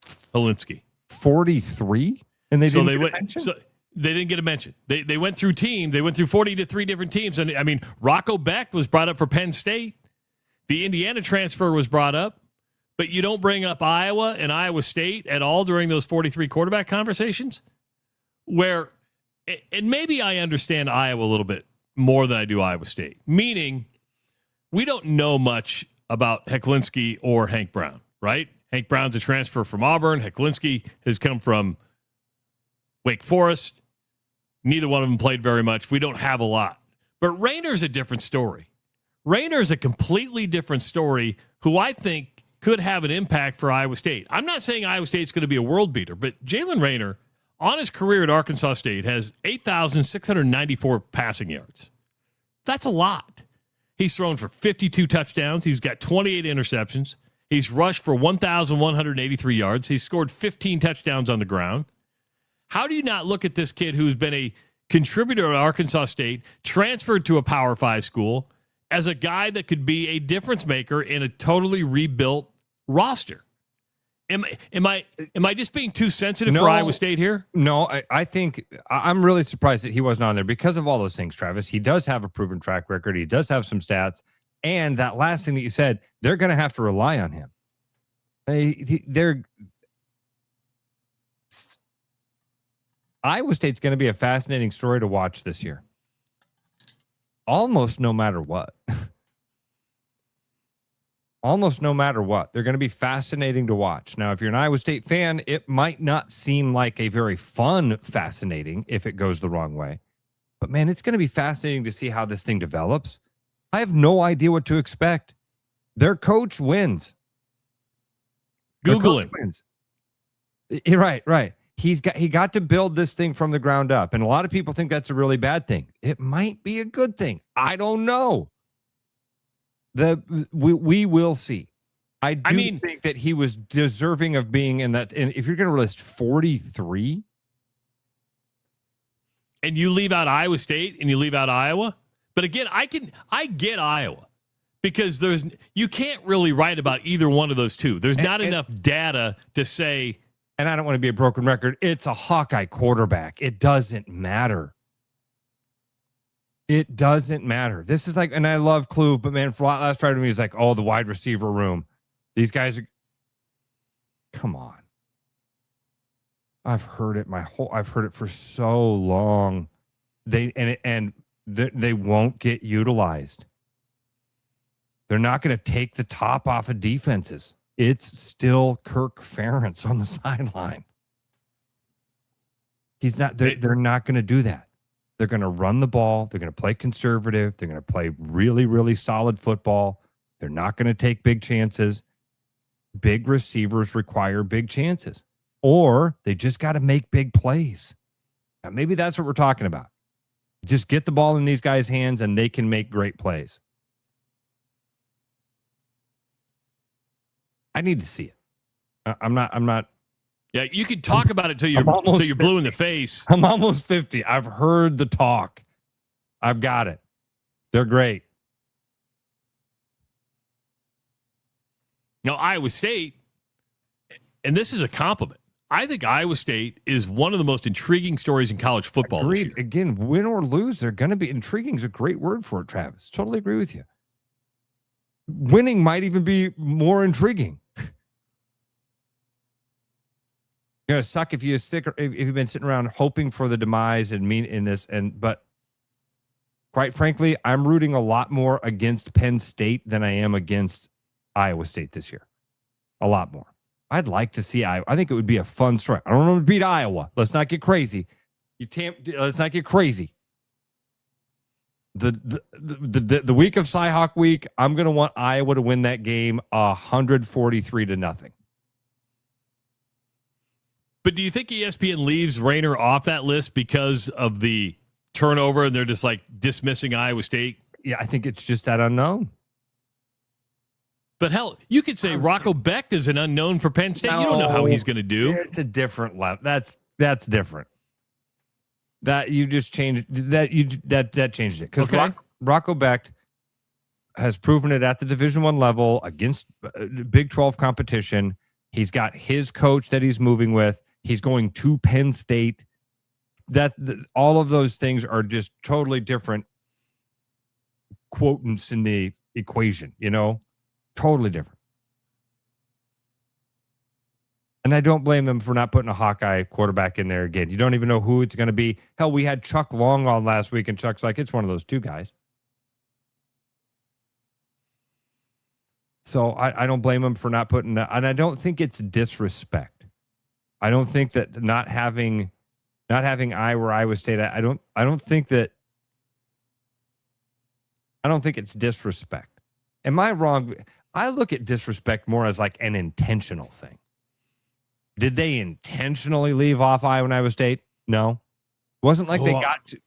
S4: Hecklinski.
S5: 43? And they didn't get a mention?
S4: So they didn't get a mention. They went through teams. They went through 43 different teams. And I mean, Rocco Beck was brought up for Penn State. The Indiana transfer was brought up. But you don't bring up Iowa and Iowa State at all during those 43 quarterback conversations? Where, and maybe I understand Iowa a little bit more than I do Iowa State. Meaning, we don't know much about Hecklinski or Hank Brown, right? Hank Brown's a transfer from Auburn. Hecklinski has come from Wake Forest. Neither one of them played very much. We don't have a lot. But Raynor's a different story. Raynor's a completely different story who I think could have an impact for Iowa State. I'm not saying Iowa State's going to be a world beater, but Jaylen Raynor, on his career at Arkansas State, has 8,694 passing yards. That's a lot. He's thrown for 52 touchdowns. He's got 28 interceptions. He's rushed for 1,183 yards. He's scored 15 touchdowns on the ground. How do you not look at this kid who's been a contributor at Arkansas State, transferred to a Power 5 school, as a guy that could be a difference maker in a totally rebuilt roster? Am I just being too sensitive for Iowa State here?
S5: No, I think I'm really surprised that he wasn't on there because of all those things, Travis. He does have a proven track record. He does have some stats. And that last thing that you said, they're going to have to rely on him. Iowa State's going to be a fascinating story to watch this year. Almost no matter what. Almost no matter what. They're going to be fascinating to watch. Now, if you're an Iowa State fan, it might not seem like a very fun fascinating if it goes the wrong way. But, man, it's going to be fascinating to see how this thing develops. I have no idea what to expect. Their coach wins.
S4: Google him.
S5: Wins. Right. He got to build this thing from the ground up. And a lot of people think that's a really bad thing. It might be a good thing. I don't know. We will see. I think that he was deserving of being in that. And if you're going to list 43,
S4: and you leave out Iowa State and you leave out Iowa, but again, I get Iowa because you can't really write about either one of those two. There's not enough data to say.
S5: And I don't want to be a broken record. It's a Hawkeye quarterback. It doesn't matter. It doesn't matter. This is like, and I love Kluve, but man, last Friday he was like, oh, the wide receiver room. These guys are, come on. I've heard it for so long. They won't get utilized. They're not going to take the top off of defenses. It's still Kirk Ferentz on the sideline. He's not. They're not going to do that. They're going to run the ball. They're going to play conservative. They're going to play really, really solid football. They're not going to take big chances. Big receivers require big chances, or they just got to make big plays. Now, maybe that's what we're talking about. Just get the ball in these guys' hands, and they can make great plays. I need to see it. I'm not.
S4: Yeah, you can talk about it till you're blue in the face.
S5: I'm almost 50. I've heard the talk. I've got it. They're great.
S4: Now, Iowa State, and this is a compliment. I think Iowa State is one of the most intriguing stories in college football.
S5: Agreed.
S4: This year.
S5: Again, win or lose, they're going to be intriguing. Is a great word for it, Travis. Totally agree with you. Winning might even be more intriguing. It's gonna suck if you've been sitting around hoping for the demise but quite frankly, I'm rooting a lot more against Penn State than I am against Iowa State this year. A lot more. I'd like to see Iowa. I think it would be a fun story. I don't want to beat Iowa. Let's not get crazy. Let's not get crazy. The week of Cy-Hawk week, I'm gonna want Iowa to win that game 143-0.
S4: But do you think ESPN leaves Raynor off that list because of the turnover and they're just like dismissing Iowa State?
S5: Yeah, I think it's just that unknown.
S4: But hell, you could say Rocco Becht is an unknown for Penn State. No, you don't know how he's going to do.
S5: It's a different level. That's different. That you just changed that changed it because Rocco Becht has proven it at the Division I level against Big 12 competition. He's got his coach that he's moving with. He's going to Penn State. All of those things are just totally different quotants in the equation, totally different. And I don't blame them for not putting a Hawkeye quarterback in there again. You don't even know who it's going to be. Hell, we had Chuck Long on last week, and Chuck's like, it's one of those two guys. So I don't blame him for not putting that. And I don't think it's disrespect. I don't think that not having Iowa or Iowa State, I don't think it's disrespect. Am I wrong? I look at disrespect more as like an intentional thing. Did they intentionally leave off Iowa and Iowa State? No. It wasn't like they got to.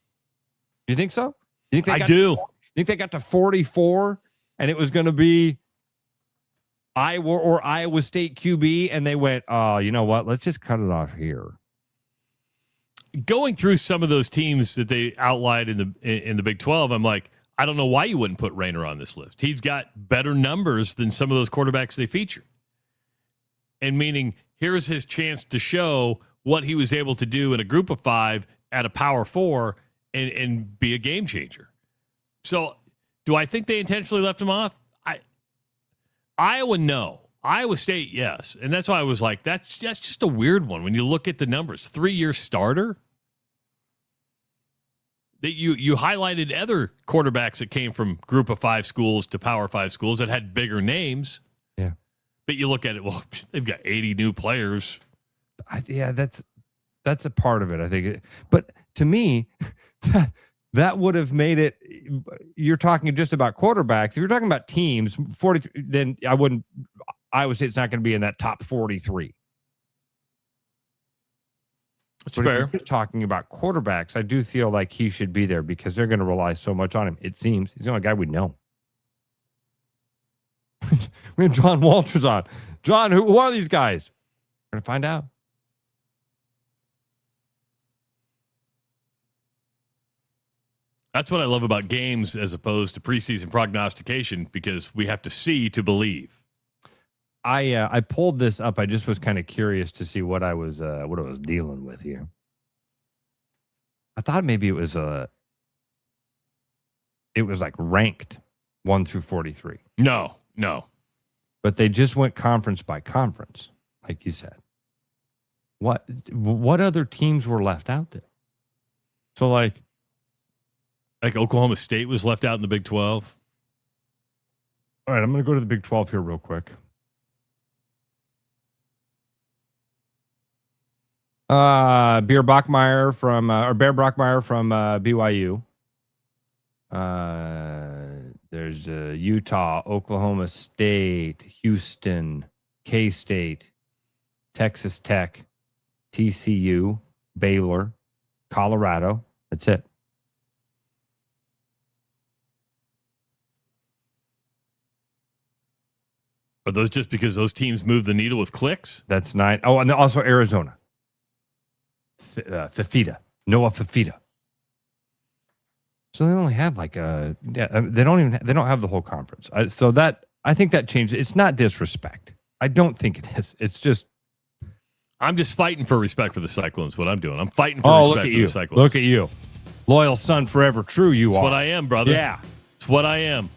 S5: You think so? You think
S4: I do.
S5: You think they got to 44 and it was going to be Iowa or Iowa State QB, and they went, you know what? Let's just cut it off here.
S4: going through some of those teams that they outlined in the Big 12, I'm like, I don't know why you wouldn't put Raynor on this list. He's got better numbers than some of those quarterbacks they feature. And meaning, here's his chance to show what he was able to do in a group of 5 at a Power 4 and be a game changer. So, do I think they intentionally left him off? Iowa, no. Iowa State, yes. And that's why I was like, that's just a weird one. When you look at the numbers, 3-year starter. That you highlighted other quarterbacks that came from group of 5 schools to Power 5 schools that had bigger names.
S5: Yeah.
S4: But you look at it, well, they've got 80 new players.
S5: That's a part of it, I think. But to me, that would have made it. You're talking just about quarterbacks. If you're talking about teams, 40, then I wouldn't. Iowa State's not going to be in that top 43.
S4: That's
S5: but
S4: fair.
S5: If you're talking about quarterbacks, I do feel like he should be there because they're going to rely so much on him. It seems he's the only guy we know. We have John Walters on. John, who are these guys? We're going to find out.
S4: That's what I love about games as opposed to preseason prognostication, because we have to see to believe.
S5: I pulled this up. I just was kind of curious to see what I was dealing with here. I thought maybe it was like ranked 1 through 43.
S4: No.
S5: But they just went conference by conference, like you said. What other teams were left out there? So like
S4: Oklahoma State was left out in the Big 12.
S5: All right, I'm going to go to the Big 12 here real quick. Bear Brockmeyer from BYU. There's Utah, Oklahoma State, Houston, K-State, Texas Tech, TCU, Baylor, Colorado. That's it.
S4: Are those just because those teams move the needle with clicks?
S5: That's 9. Oh, and also Arizona. Fafita. Noah Fafita. So they only have they don't have the whole conference. I think that changed. It's not disrespect. I don't think it is. It's just
S4: I'm just fighting for respect for the Cyclones. What I'm doing, I'm fighting for respect for the Cyclones.
S5: Look at you, loyal son, forever true. You are.
S4: That's what I am, brother.
S5: Yeah,
S4: it's what I am.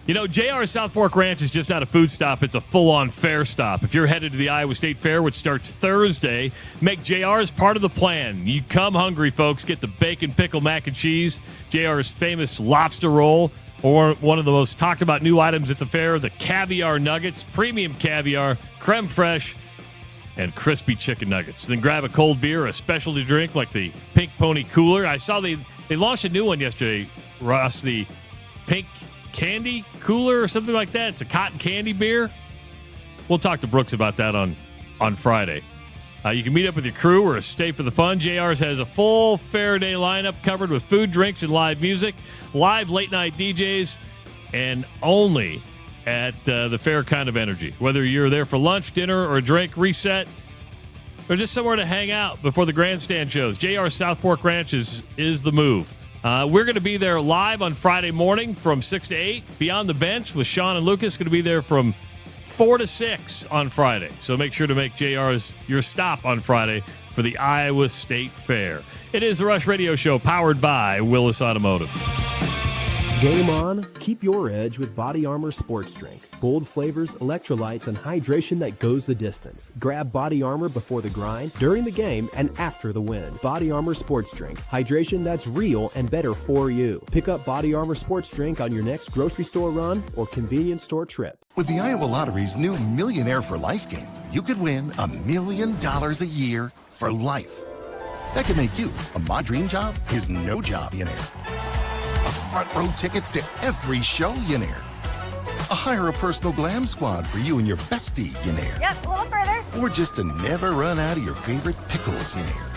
S4: You know, JR's South Fork Ranch is just not a food stop. It's a full-on fair stop. If you're headed to the Iowa State Fair, which starts Thursday, make JR's part of the plan. You come hungry, folks. Get the bacon, pickle, mac and cheese, JR's famous lobster roll, or one of the most talked about new items at the fair, the caviar nuggets, premium caviar, creme fraiche, and crispy chicken nuggets. Then grab a cold beer or a specialty drink like the Pink Pony Cooler. I saw they launched a new one yesterday, Ross, the Pink Candy Cooler or something like that. It's a cotton candy beer. We'll talk to Brooks about that on Friday. You can meet up with your crew or stay for the fun. JR's has a full fair day lineup covered with food, drinks, and live music, live late night DJs, and only at the fair kind of energy. Whether you're there for lunch, dinner, or a drink reset, or just somewhere to hang out before the grandstand shows, JR South Fork Ranch is the move. We're going to be there live on Friday morning from 6 to 8. Beyond the Bench with Sean and Lucas going to be there from 4 to 6 on Friday. So make sure to make JR's your stop on Friday for the Iowa State Fair. It is the Rush Radio Show powered by Willis Automotive.
S25: Game on, keep your edge with Body Armor Sports Drink. Bold flavors, electrolytes, and hydration that goes the distance. Grab Body Armor before the grind, during the game, and after the win. Body Armor Sports Drink. Hydration that's real and better for you. Pick up Body Armor Sports Drink on your next grocery store run or convenience store trip.
S1: With the Iowa Lottery's new Millionaire for Life game, you could win $1 million a year for life. That could make you a My Dream Job is No Job-millionaire. Front row tickets to every show-millionaire. Hire a personal glam squad for you and your bestie-millionaire.
S6: Yep, a little further.
S1: Or just to never run out of your favorite pickles-millionaire.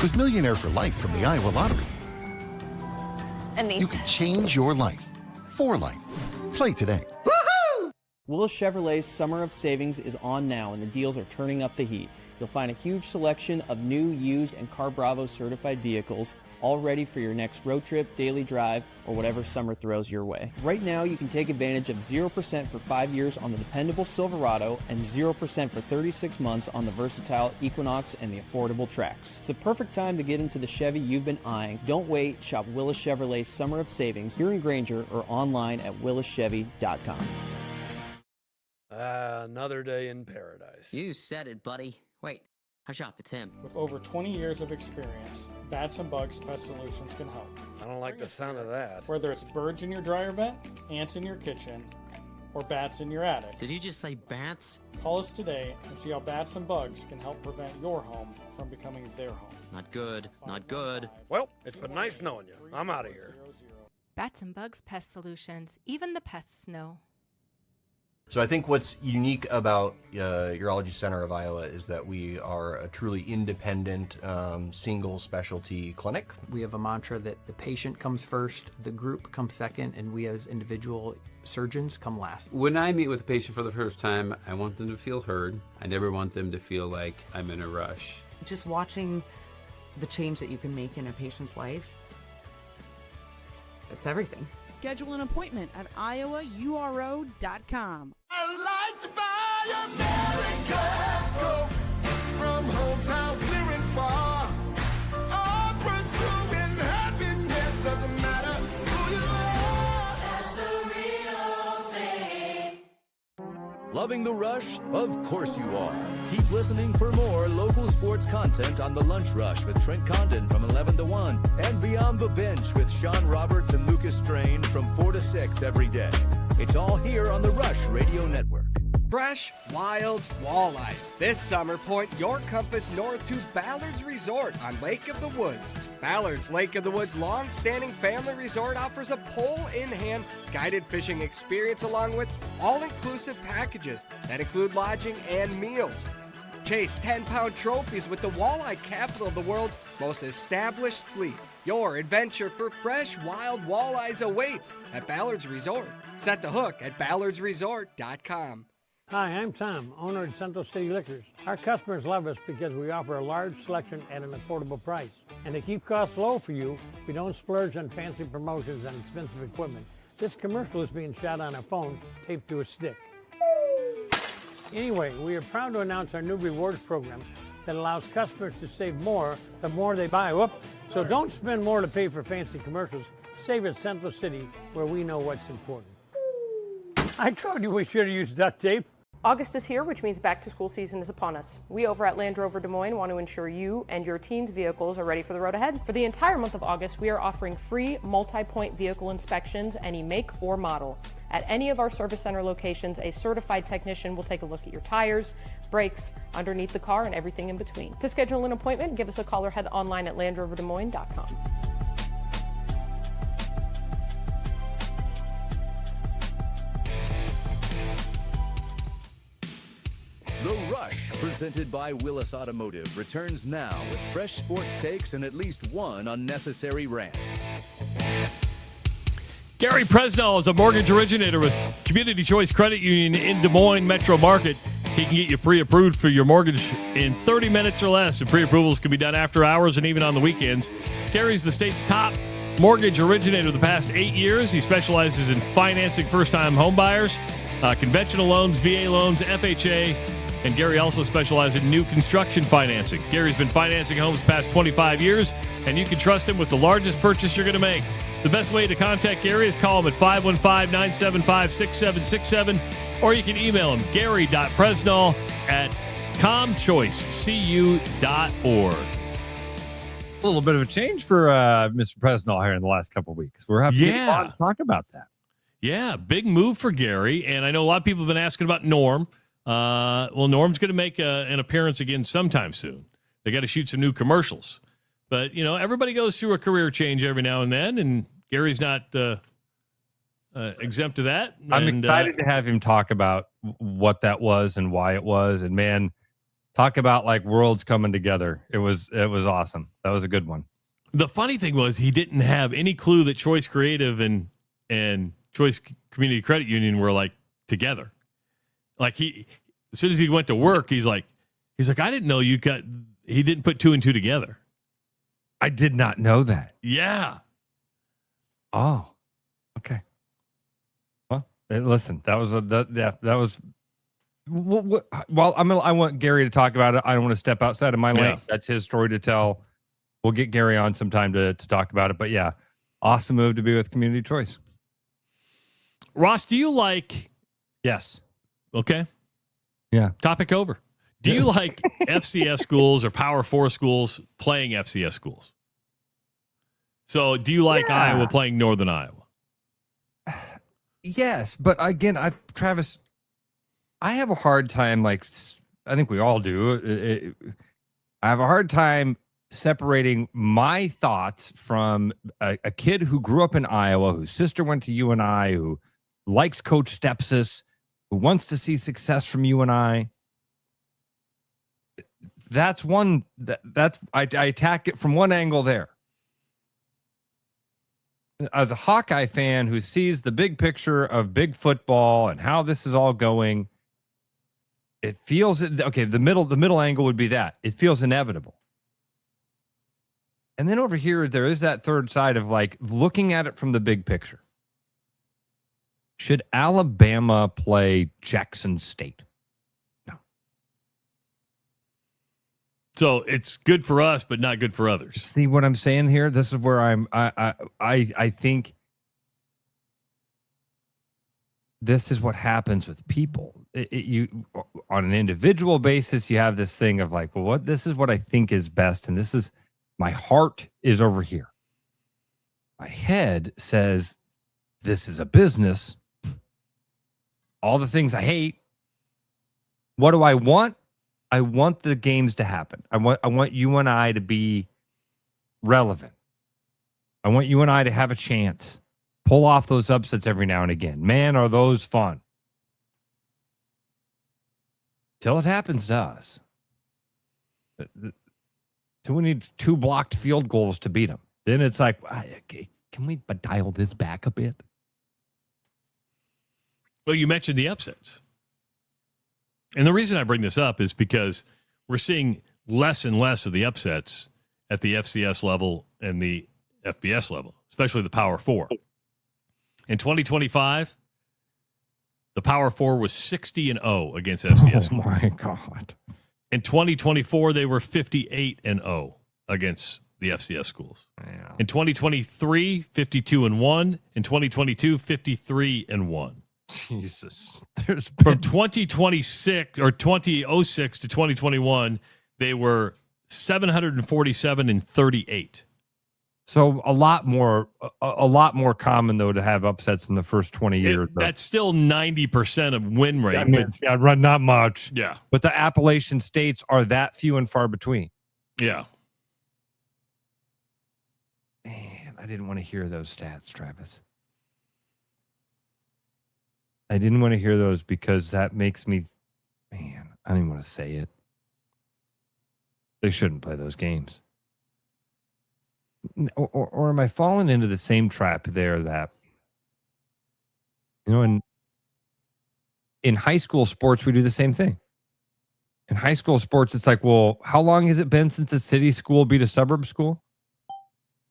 S1: With Millionaire for Life from the Iowa Lottery,
S6: And these.
S1: you can change your life for life. Play today.
S7: Willis Chevrolet's Summer of Savings is on now, and the deals are turning up the heat. You'll find a huge selection of new, used, and Car Bravo certified vehicles, all ready for your next road trip, daily drive, or whatever summer throws your way. Right now, you can take advantage of 0% for 5 years on the dependable Silverado and 0% for 36 months on the versatile Equinox and the affordable Trax. It's the perfect time to get into the Chevy you've been eyeing. Don't wait. Shop Willis Chevrolet's Summer of Savings here in Granger or online at willischevy.com.
S8: Another day in paradise.
S9: You said it, buddy. Wait, I shop at Tim.
S10: With over 20 years of experience, Bats and Bugs Pest Solutions can help.
S8: I don't like the sound of that.
S10: Whether it's birds in your dryer vent, ants in your kitchen, or bats in your attic.
S9: Did you just say bats?
S10: Call us today and see how Bats and Bugs can help prevent your home from becoming their home.
S9: Not good. Not good.
S8: Well, it's been nice knowing you. I'm out of here.
S11: Bats and Bugs Pest Solutions. Even the pests know.
S12: So I think what's unique about Urology Center of Iowa is that we are a truly independent, single specialty clinic.
S27: We have a mantra that the patient comes first, the group comes second, and we as individual surgeons come last.
S28: When I meet with a patient for the first time, I want them to feel heard. I never want them to feel like I'm in a rush.
S29: Just watching the change that you can make in a patient's life, it's everything.
S30: Schedule an appointment at iowauro.com.
S31: I like to buy America from hometowns near and far. All pursuing happiness doesn't matter who you are. That's the real thing.
S3: Loving the Rush? Of course you are. Keep listening for more local sports content on The Lunch Rush with Trent Condon from 11 to 1 and Beyond the Bench with Sean Roberts and Lucas Strain from 4 to 6 every day. It's all here on the Rush Radio Network.
S32: Fresh, wild walleyes. This summer, point your compass north to Ballard's Resort on Lake of the Woods. Ballard's Lake of the Woods long-standing family resort offers a pole-in-hand guided fishing experience along with all-inclusive packages that include lodging and meals. Chase 10-pound trophies with the walleye capital of the world's most established fleet. Your adventure for fresh, wild walleyes awaits at Ballard's Resort. Set the hook at ballardsresort.com.
S19: Hi, I'm Tom, owner of Central City Liquors. Our customers love us because we offer a large selection at an affordable price. And to keep costs low for you, we don't splurge on fancy promotions and expensive equipment. This commercial is being shot on a phone taped to a stick. Anyway, we are proud to announce our new rewards program that allows customers to save more the more they buy. So don't spend more to pay for fancy commercials. Save at Central City, where we know what's important. I told you we should have used duct tape.
S20: August is here, which means back to school season is upon us. We over at Land Rover Des Moines want to ensure you and your teens' vehicles are ready for the road ahead. For the entire month of August, we are offering free multi-point vehicle inspections, any make or model. At any of our service center locations, a certified technician will take a look at your tires, brakes, underneath the car, and everything in between. To schedule an appointment, give us a call or head online at LandRoverDesMoines.com.
S3: The Rush, presented by Willis Automotive, returns now with fresh sports takes and at least one unnecessary rant.
S4: Gary Presnell is a mortgage originator with Community Choice Credit Union in Des Moines Metro Market. He can get you pre-approved for your mortgage in 30 minutes or less. And pre-approvals can be done after hours and even on the weekends. Gary's the state's top mortgage originator the past 8 years. He specializes in financing first-time home buyers, conventional loans, VA loans, FHA, and Gary also specializes in new construction financing. Gary's been financing homes the past 25 years, and you can trust him with the largest purchase you're going to make. The best way to contact Gary is call him at 515-975-6767, or you can email him, gary.presnell@comchoicecu.org.
S5: A little bit of a change for Mr. Presnell here in the last couple of weeks. We're having to talk about that.
S4: Yeah, big move for Gary, and I know a lot of people have been asking about Norm. Well, Norm's going to make an appearance again sometime soon. They got to shoot some new commercials. But, you know, everybody goes through a career change every now and then, and Gary's not exempt to that.
S5: I'm excited to have him talk about what that was and why it was. And, man, talk about, like, worlds coming together. It was awesome. That was a good one.
S4: The funny thing was he didn't have any clue that Choice Creative and Choice Community Credit Union were, like, together. Like as soon as he went to work, he's like, I didn't know he didn't put 2 and 2 together.
S5: I did not know that.
S4: Yeah.
S5: Oh, okay. Well, listen, that was. Well, I want Gary to talk about it. I don't want to step outside of my lane.
S4: Yeah.
S5: That's his story to tell. We'll get Gary on sometime to talk about it. But yeah, awesome move to be with Community Choice.
S4: Ross, do you like?
S5: Yes.
S4: Okay.
S5: Yeah.
S4: Topic over. Do you like FCS schools or Power 4 schools playing FCS schools? So do you like Iowa playing Northern Iowa?
S5: Yes, but again, Travis, I have a hard time, like I think we all do. I have a hard time separating my thoughts from a kid who grew up in Iowa, whose sister went to UNI, who likes Coach Stepsis, who wants to see success from UNI. That's one I attack it from one angle there. As a Hawkeye fan who sees the big picture of big football and how this is all going, it feels okay. The middle angle would be that it feels inevitable. And then over here, there is that third side of like looking at it from the big picture. Should Alabama play Jackson State? No.
S4: So it's good for us, but not good for others.
S5: See what I'm saying here? This is where I think this is what happens with people. You on an individual basis, you have this thing of like, well, this is what I think is best, and this is my heart is over here. My head says this is a business. All the things I hate. What do I want? I want the games to happen. I want you and I to be relevant. I want you and I to have a chance. Pull off those upsets every now and again. Man, are those fun. Till it happens to us. Till we need 2 blocked field goals to beat them. Then it's like, okay, can we dial this back a bit?
S4: Well, you mentioned the upsets. And the reason I bring this up is because we're seeing less and less of the upsets at the FCS level and the FBS level, especially the Power 4. In 2025, the Power 4 was 60-0 against FCS.
S5: Oh, my God.
S4: In 2024, they were 58-0 against the FCS schools.
S5: Yeah.
S4: In 2023, 52-1. In 2022, 53-1.
S5: Jesus.
S4: From 2026 or 2006 to 2021, they were 747-38.
S5: So a lot more common though to have upsets in the first 20 years.
S4: That's still 90% of win rate.
S5: I mean, run not much.
S4: Yeah.
S5: But the Appalachian states are that few and far between.
S4: Yeah.
S5: Man, I didn't want to hear those stats, Travis. I didn't want to hear those because that makes me, man, I don't even want to say it. They shouldn't play those games. Or am I falling into the same trap there that, you know, in high school sports, we do the same thing. In high school sports, it's like, well, how long has it been since a city school beat a suburb school?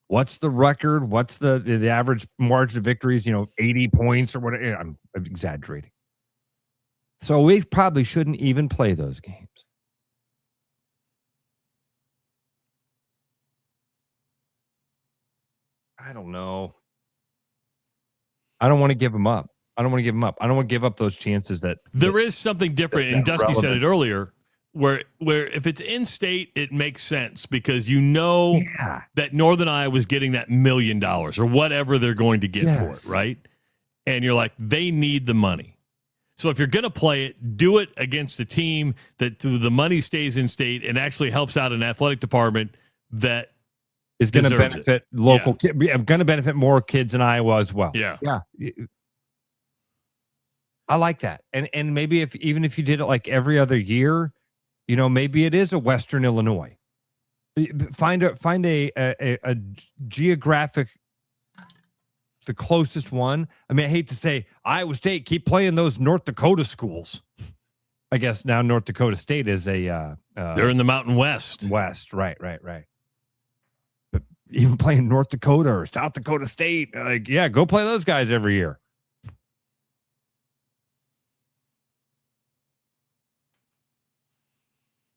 S5: What's the record? What's the average margin of victories? 80 points or whatever. I'm exaggerating. So we probably shouldn't even play those games. I don't know. I don't want to give them up. I don't want to give up those chances that
S4: there is something different. And Dusty said it
S5: relevance.
S4: earlier, where if it's in state, it makes sense because that Northern Iowa is getting that $1 million or whatever they're going to get for it, right? And you're like, they need the money. So if you're going to play it, do it against a team that the money stays in state and actually helps out an athletic department that
S5: is going to benefit local kids. Going to benefit more kids in Iowa as well.
S4: Yeah.
S5: I like that. And maybe even if you did it like every other year, maybe it is a Western Illinois. Find a geographic, the closest one. I mean, I hate to say Iowa State, keep playing those North Dakota schools. I guess now North Dakota State is a.
S4: They're in the Mountain West.
S5: West, right. But even playing North Dakota or South Dakota State, like, yeah, go play those guys every year.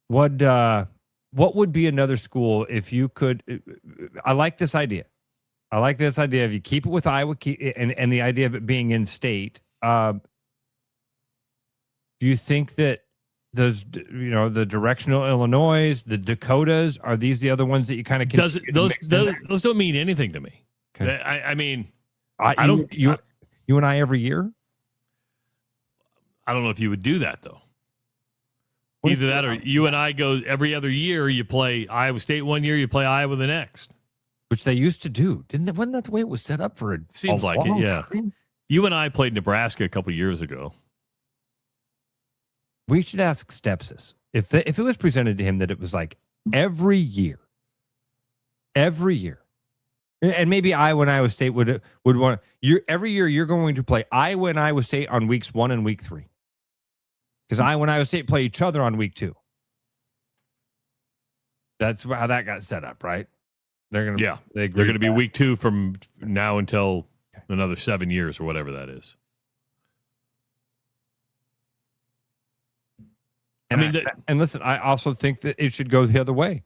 S5: What would be another school if you could? I like this idea. If you keep it with Iowa and the idea of it being in state. Do you think that those, the directional Illinois, the Dakotas, are these the other ones that you kind of
S4: those don't mean anything to me?
S5: Okay.
S4: I mean,
S5: I don't. You and I every year.
S4: I don't know if you would do that though. Either that or you and I go every other year. You play Iowa State one year, you play Iowa the next,
S5: which they used to do, didn't they? Wasn't that the way it was set up for?
S4: Seems like it, yeah.
S5: Time?
S4: You and I played Nebraska a couple years ago.
S5: We should ask Stepsis if it was presented to him that it was like every year, and maybe Iowa and Iowa State would want every year you're going to play Iowa and Iowa State on weeks 1 and week 3. Because Iowa and Iowa State play each other on week 2. That's how that got set up, right? They're gonna be
S4: week 2 from now until another 7 years or whatever that is.
S5: And listen, I also think that it should go the other way.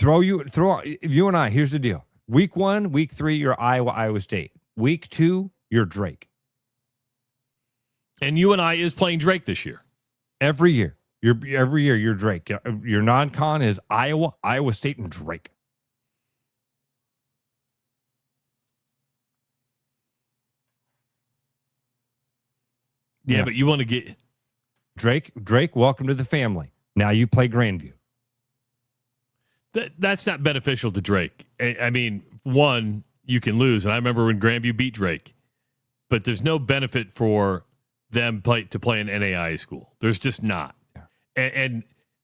S5: You and I. Here's the deal: week 1, week 3, you're Iowa State. Week 2, you're Drake.
S4: And UNI is playing Drake this year.
S5: Every year you're Drake. Your non-con is Iowa State, and Drake.
S4: Yeah, but you want to get
S5: Drake. Welcome to the family. Now you play Grandview.
S4: That's not beneficial to Drake. I mean, one, you can lose, and I remember when Grandview beat Drake, but there's no benefit for them to play an NAIA school. There's just not. And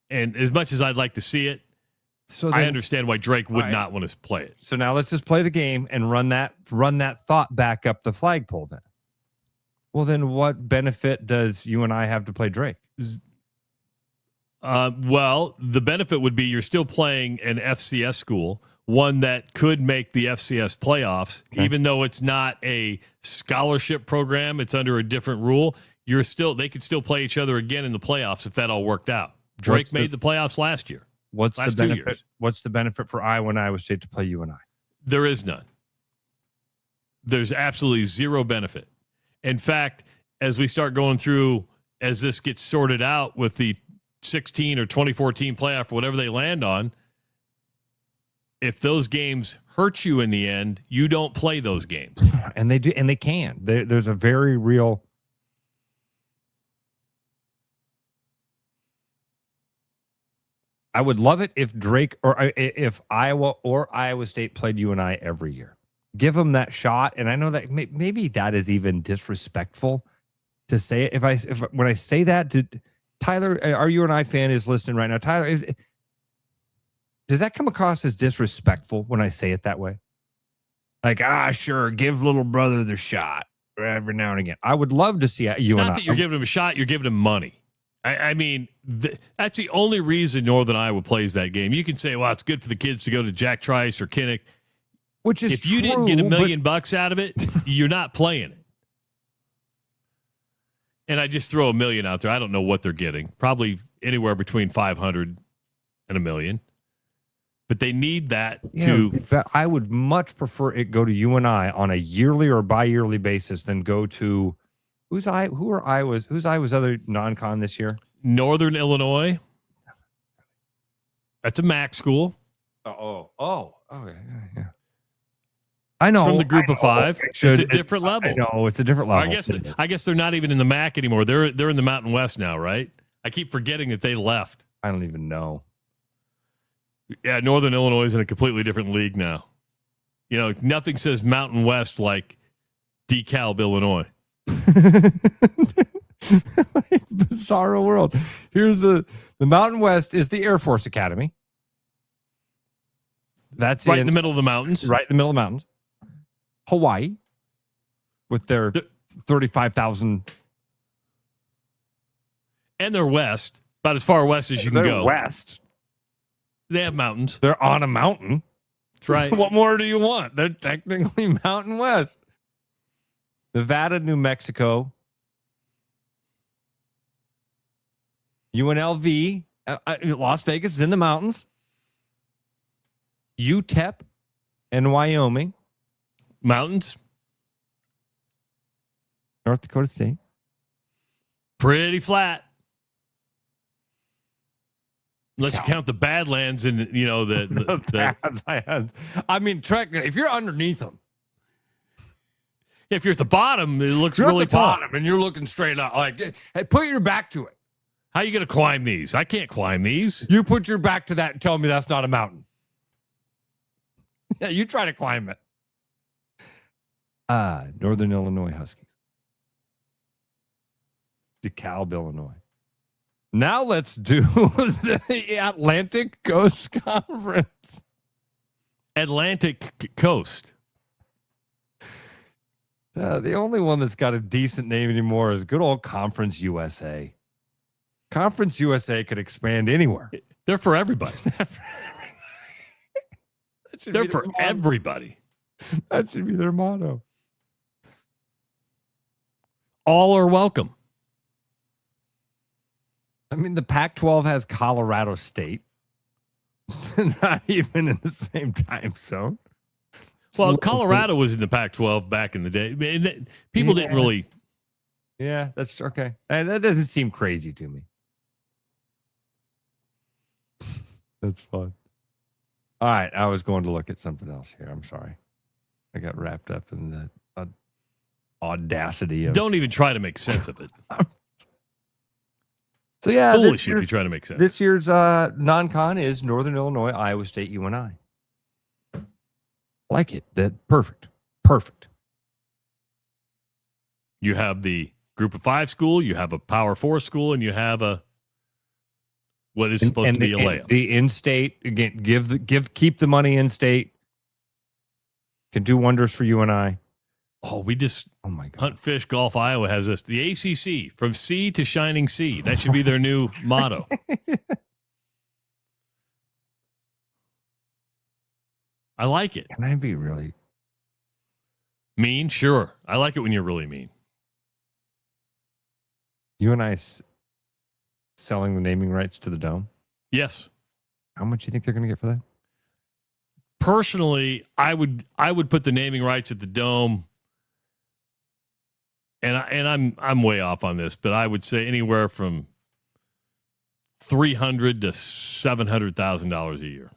S4: as much as I'd like to see it, I understand why Drake would not want to play it.
S5: So now let's just play the game and run that thought back up the flagpole then. Well, then what benefit does you and I have to play Drake?
S4: Well, the benefit would be you're still playing an FCS school, one that could make the FCS playoffs, even though it's not a scholarship program. It's under a different rule. They could still play each other again in the playoffs if that all worked out. Drake made the playoffs last year.
S5: What's the benefit? What's the benefit for Iowa and Iowa State to play you and I?
S4: There is none. There's absolutely zero benefit. In fact, as we start going through, as this gets sorted out with the 16 or 2014 playoff, or whatever they land on, if those games hurt you in the end, you don't play those games.
S5: And they do, and they can. There's a very real. I would love it if Drake or if Iowa or Iowa State played you and I every year. Give them that shot. And I know that maybe that is even disrespectful to say it. If when I say that to Tyler, our you and I fan is listening right now. Tyler, does that come across as disrespectful when I say it that way? Like, sure, give little brother the shot every now and again. I would love to see you.
S4: It's not that you're giving him a shot; you're giving him money. I mean, that's the only reason Northern Iowa plays that game. You can say, well, it's good for the kids to go to Jack Trice or Kinnick.
S5: Which is
S4: if you didn't get $1 million out of it, you're not playing it. And I just throw $1 million out there. I don't know what they're getting. Probably anywhere between 500 and $1 million. But they need that to.
S5: But I would much prefer it go to you and I on a yearly or bi-yearly basis than go to who's Iowa's other non-con this year?
S4: Northern Illinois. That's a MAC school.
S5: Okay, yeah. I know.
S4: It's from the group of 5. It's a different level.
S5: I know, it's a different level.
S4: I guess they're not even in the MAC anymore. They're in the Mountain West now, right? I keep forgetting that they left.
S5: I don't even know.
S4: Yeah, Northern Illinois is in a completely different league now. You know, nothing says Mountain West like DeKalb, Illinois.
S5: Bizarro world. Here's the Mountain West is the Air Force Academy. That's
S4: right in the middle of the mountains.
S5: Right in the middle of the mountains. Hawaii, with their 35,000
S4: And they're west, about as far west as you can go.
S5: West.
S4: They have mountains.
S5: They're on a mountain.
S4: That's right.
S5: What more do you want? They're technically Mountain West. Nevada, New Mexico, UNLV, Las Vegas is in the mountains, UTEP, and Wyoming.
S4: Mountains.
S5: North Dakota State.
S4: Pretty flat. Unless you count the Badlands and, the
S5: Badlands. I mean, if you're underneath them.
S4: If you're at the bottom, it looks
S5: You're
S4: really
S5: at the
S4: tall.
S5: bottom and you're looking straight up. Like, hey, put your back to it.
S4: How are you going to climb these? I can't climb these.
S5: You put your back to that and tell me that's not a mountain. Yeah, you try to climb it. Northern Illinois Huskies. DeKalb, Illinois. Now let's do the Atlantic Coast Conference.
S4: Atlantic Coast.
S5: The only one that's got a decent name anymore is good old Conference USA. Conference USA could expand anywhere.
S4: They're for everybody. They're for everybody.
S5: That should be their motto.
S4: All are welcome.
S5: I mean, the Pac-12 has Colorado State. Not even in the same time zone.
S4: Well, Colorado was in the Pac-12 back in the day. People didn't really.
S5: Yeah, that's okay. That doesn't seem crazy to me. That's fun. All right, I was going to look at something else here. I'm sorry. I got wrapped up in the audacity of.
S4: Don't even try to make sense of it.
S5: So yeah,
S4: foolish if you try to make sense.
S5: This year's non-con is Northern Illinois, Iowa State, UNI. Like it. That perfect.
S4: You have the Group of 5 school, you have a Power 4 school, and you have what is supposed to be a layup.
S5: The in-state again. Keep the money in-state. Can do wonders for UNI.
S4: Oh my God. Hunt, Fish, Golf, Iowa has this. The ACC, from sea to shining sea. That should be their new motto. I like it.
S5: Can I be really
S4: mean? Sure. I like it when you're really mean.
S5: UNI selling the naming rights to the Dome?
S4: Yes.
S5: How much do you think they're going to get for that?
S4: Personally, I would put the naming rights at the Dome. And I'm way off on this, but I would say anywhere from $300,000 to $700,000 a year.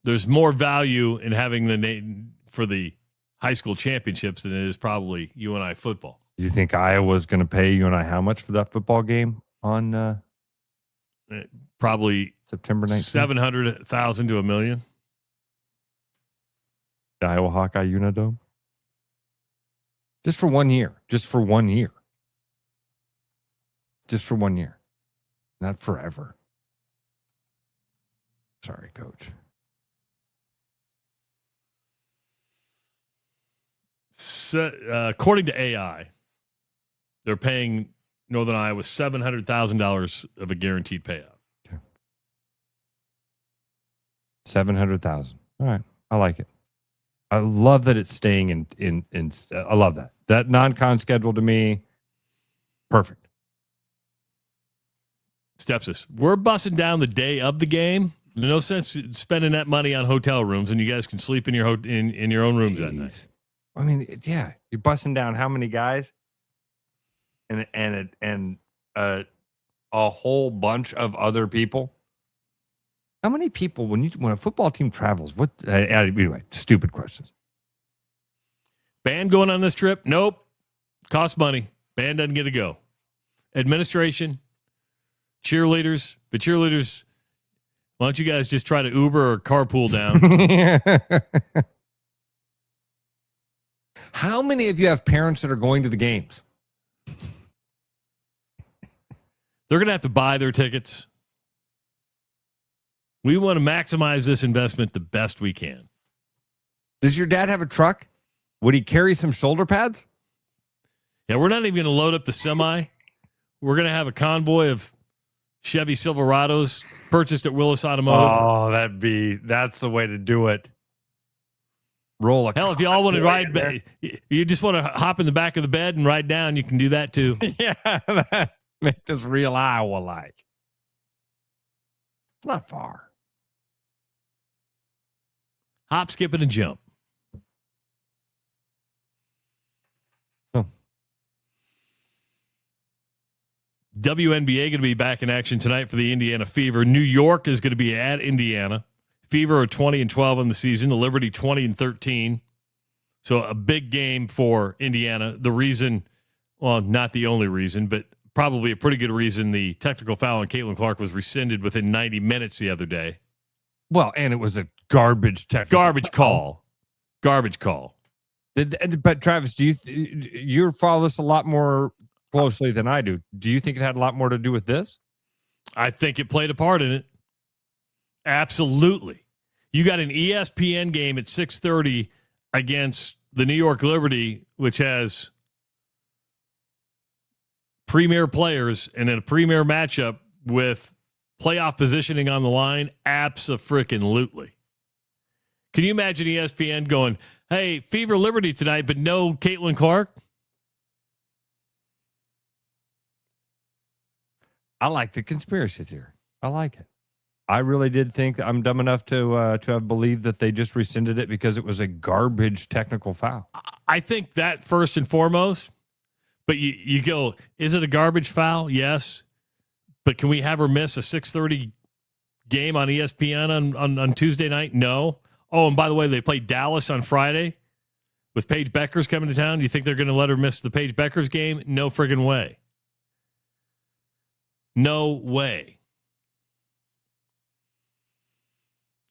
S4: There's more value in having the name for the high school championships than it is probably UNI football.
S5: Do you think Iowa's going to pay UNI how much for that football game on
S4: probably
S5: September 19th?
S4: $700,000 to $1 million.
S5: The Iowa Hawkeye Unidome? Just for 1 year. Just for 1 year. Just for 1 year. Not forever. Sorry, Coach.
S4: So, according to AI, they're paying Northern Iowa $700,000 of a guaranteed payout.
S5: Okay. $700,000. All right. I like it. I love that it's staying in I love that. That non-con schedule to me, perfect.
S4: Stepsis, we're busting down the day of the game. There's no sense spending that money on hotel rooms, and you guys can sleep in your in your own rooms that night.
S5: I mean, yeah, you're busting down how many guys, and a whole bunch of other people. How many people when a football team travels? What anyway? Stupid questions.
S4: Band going on this trip? Nope. Costs money. Band doesn't get to go. Administration, cheerleaders. The cheerleaders. Why don't you guys just try to Uber or carpool down?
S5: How many of you have parents that are going to the games?
S4: They're going to have to buy their tickets. We want to maximize this investment the best we can.
S5: Does your dad have a truck? Would he carry some shoulder pads?
S4: Yeah, we're not even going to load up the semi. we're going to have a convoy of Chevy Silverados purchased at Willis Automotive.
S5: Oh, that's the way to do it. Roll a
S4: Hell, if you all want to ride, you just want to hop in the back of the bed and ride down, you can do that too.
S5: Yeah, make this real Iowa-like. It's not far.
S4: Hop, skip, and a jump. WNBA going to be back in action tonight for the Indiana Fever. New York is going to be at Indiana. Fever are 20-12 on the season. The Liberty 20-13. So a big game for Indiana. The reason, well, not the only reason, but probably a pretty good reason the technical foul on Caitlin Clark was rescinded within 90 minutes the other day.
S5: Well, and it was a garbage
S4: call. Garbage call.
S5: But Travis, do you follow this a lot more closely than I do? Do you think it had a lot more to do with this?
S4: I think it played a part in it. Absolutely. You got an ESPN game at 6:30 against the New York Liberty, which has premier players, and in a premier matchup with playoff positioning on the line. Abso-freaking-lutely. Can you imagine ESPN going, hey, Fever Liberty tonight, but no Caitlin Clark?
S5: I like the conspiracy theory. I like it. I really did think I'm dumb enough to have believed that they just rescinded it because it was a garbage technical foul.
S4: I think that first and foremost, but you go, is it a garbage foul? Yes. But can we have her miss a 6:30 game on ESPN on Tuesday night? No. Oh, and by the way, they play Dallas on Friday with Paige Beckers coming to town. Do you think they're going to let her miss the Paige Beckers game? No friggin' way. No way.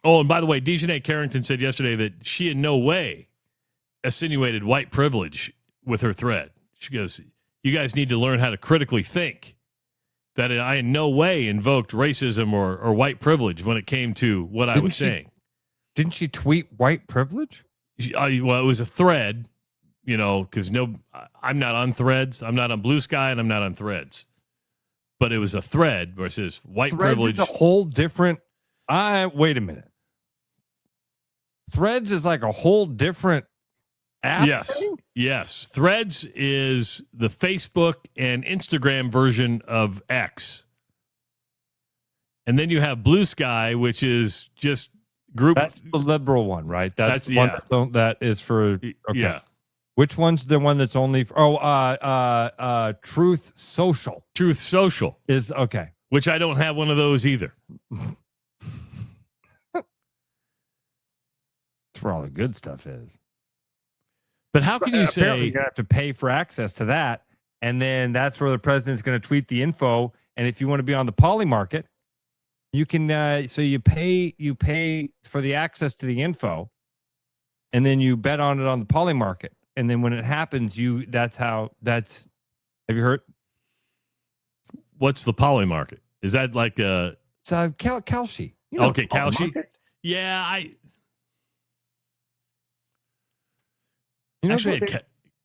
S4: Oh, and by the way, Dejanay Carrington said yesterday that she in no way insinuated white privilege with her thread. She goes, you guys need to learn how to critically think. That I in no way invoked racism or white privilege when it came to what I was saying.
S5: Didn't she tweet white privilege?
S4: Well, it was a thread, because I'm not on Threads. I'm not on Blue Sky, and I'm not on Threads. But it was a thread where it says white
S5: Threads
S4: privilege.
S5: is a whole different. Wait a minute. Threads is like a whole different app.
S4: Yes. Threads is the Facebook and Instagram version of X. And then you have Blue Sky, which is just group.
S5: That's the liberal one, right? That's the one that is for. Okay.
S4: Yeah.
S5: Which one's the one that's only for, Truth Social?
S4: Truth Social
S5: is okay.
S4: Which I don't have one of those either.
S5: That's where all the good stuff is.
S4: But how can you say
S5: you're going to have to pay for access to that? And then that's where the president's going to tweet the info. And if you want to be on the poly market, you can. So you pay for the access to the info, and then you bet on it on the poly market. And then when it happens, have you heard?
S4: What's the poly market? Is that like a?
S5: It's Kalshi.
S4: Okay, Kalshi. Yeah,
S5: do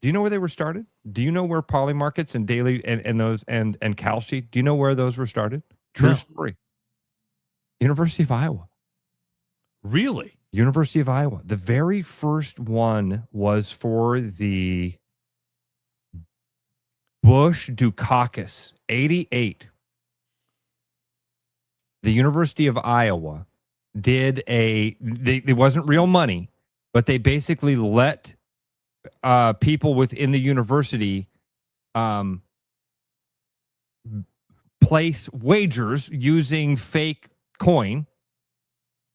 S5: you know where they were started? Do you know where poly markets and daily and those and Kalshi? Do you know where those were started? True story. University of Iowa.
S4: Really?
S5: University of Iowa. The very first one was for the Bush Dukakis 88. The University of Iowa did it wasn't real money, but they basically let people within the university place wagers using fake coin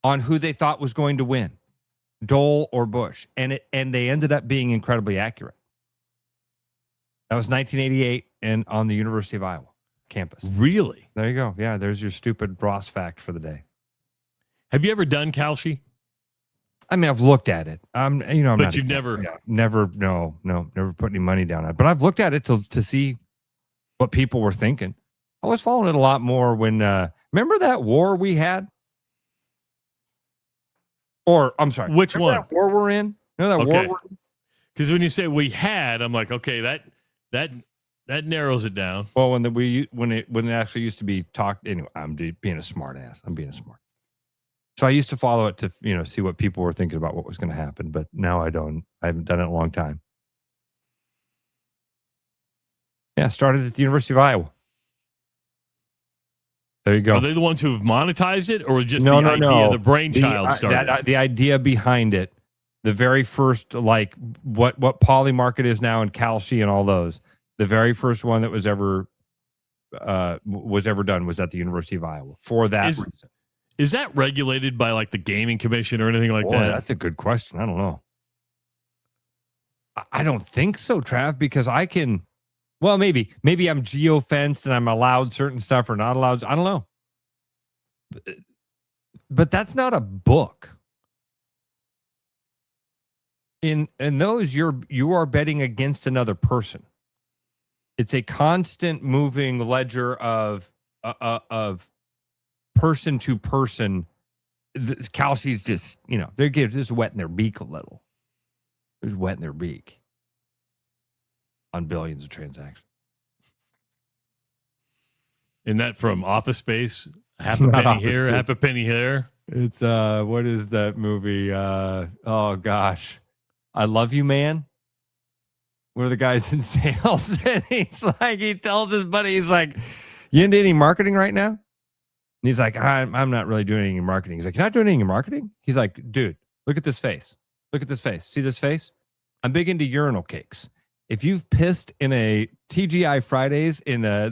S5: on who they thought was going to win, Dole or Bush, and they ended up being incredibly accurate. That was 1988, and on the University of Iowa campus.
S4: Really?
S5: There you go. Yeah, there's your stupid Ross fact for the day.
S4: Have you ever done Kalshi?
S5: I mean, I've looked at it.
S4: But you've never
S5: put any money down on it. But I've looked at it to see what people were thinking. I was following it a lot more when remember that war we had? Or I'm sorry,
S4: which one?
S5: That war we're in? No, that war.
S4: Because when you say we had, I'm like, okay, that That narrows it down.
S5: Well, when it actually used to be talked. Anyway, I'm being a smart ass. I'm being a smart. So I used to follow it to see what people were thinking about what was going to happen, but now I don't. I haven't done it in a long time. Yeah, started at the University of Iowa. There you go.
S4: Are they the ones who have monetized it, or just the idea, the brainchild started?
S5: The idea behind it, the very first, like what Polymarket is now and Kalshi and all those, the very first one that was ever done was at the University of Iowa for that reason.
S4: Is that regulated by like the Gaming Commission or anything like that?
S5: That's a good question. I don't know. I don't think so, Trav, because I can. Well, maybe I'm geo-fenced and I'm allowed certain stuff or not allowed. I don't know. But that's not a book. In those, you are betting against another person. It's a constant moving ledger of person to person. Kalsi's just, they're just wetting their beak a little. They're just wetting their beak on billions of transactions.
S4: Isn't that from Office Space? Half a penny here, half a penny there.
S5: It's what is that movie? Oh gosh, I Love You, Man. One of the guys in sales, and he tells his buddy, he's like, "You into any marketing right now?" And he's like, "I'm not really doing any marketing." He's like, "You're not doing any marketing?" He's like, "Dude, look at this face. Look at this face. See this face? I'm big into urinal cakes. If you've pissed in a TGI Fridays in the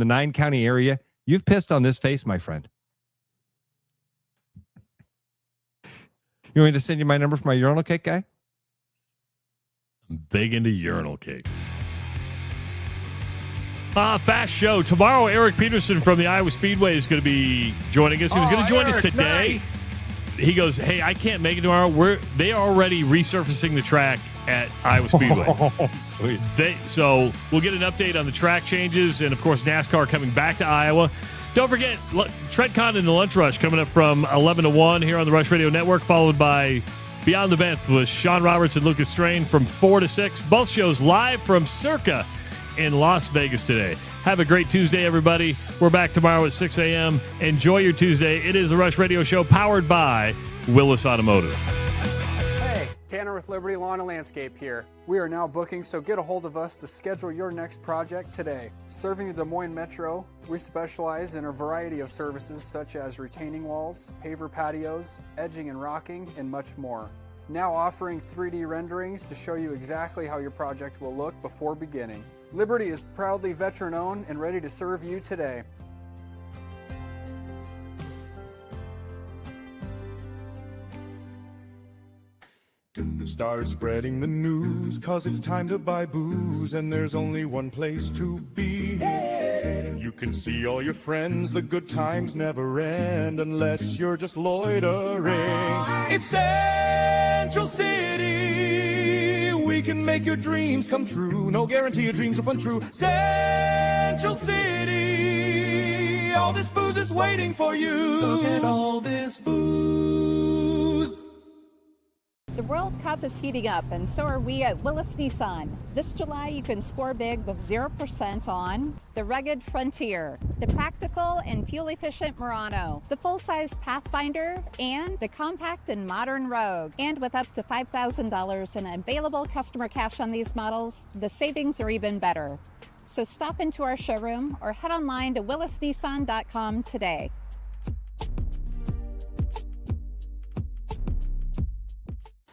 S5: 9-county area, you've pissed on this face, my friend." You want me to send you my number for my urinal cake guy?
S4: I'm big into urinal cakes. Fast show. Tomorrow, Eric Peterson from the Iowa Speedway is going to be joining us. He was going to join us today. Nice. He goes, "Hey, I can't make it tomorrow. They are already resurfacing the track at Iowa Speedway."
S5: Oh, sweet.
S4: So we'll get an update on the track changes and, of course, NASCAR coming back to Iowa. Don't forget, TreadCon and the Lunch Rush coming up from 11 to 1 here on the Rush Radio Network, followed by Beyond the Bends with Sean Roberts and Lucas Strain from 4 to 6. Both shows live from Circa in Las Vegas today. Have a great Tuesday, everybody. We're back tomorrow at 6 a.m. Enjoy your Tuesday. It is the Rush Radio Show powered by Willis Automotive.
S10: Hey, Tanner with Liberty Lawn and Landscape here. We are now booking, so get a hold of us to schedule your next project today. Serving the Des Moines Metro, we specialize in a variety of services such as retaining walls, paver patios, edging and rocking, and much more. Now offering 3D renderings to show you exactly how your project will look before beginning. Liberty is proudly veteran-owned and ready to serve you today.
S31: Start spreading the news, 'cause it's time to buy booze, and there's only one place to be. You can see all your friends, the good times never end, unless you're just loitering. It's Central City, we can make your dreams come true. No guarantee your dreams will come true. Central City, all this booze is waiting for you. Look at all this booze.
S2: The World Cup is heating up, and so are we at Willis Nissan. This July, you can score big with 0% on the rugged Frontier, the practical and fuel-efficient Murano, the full-size Pathfinder, and the compact and modern Rogue. And with up to $5,000 in available customer cash on these models, the savings are even better. So stop into our showroom or head online to willisnissan.com today.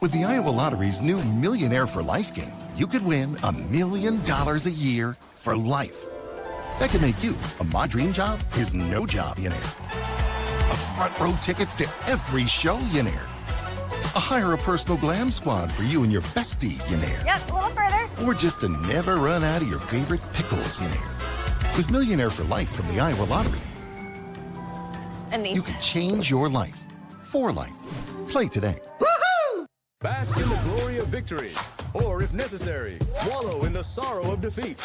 S1: With the Iowa Lottery's new Millionaire for Life game, you could win $1 million a year for life. That could make you a My Dream Job is No Job-ionaire, a front row tickets to every show-yonaire, a hire a personal glam squad for you and your bestie-yonaire.
S6: Yep, a little further.
S1: Or just to never run out of your favorite pickles-yonaire. With Millionaire for Life from the Iowa Lottery,
S6: And these.
S1: you can change your life for life. Play today.
S3: Bask in the glory of victory, or if necessary, wallow in the sorrow of defeat.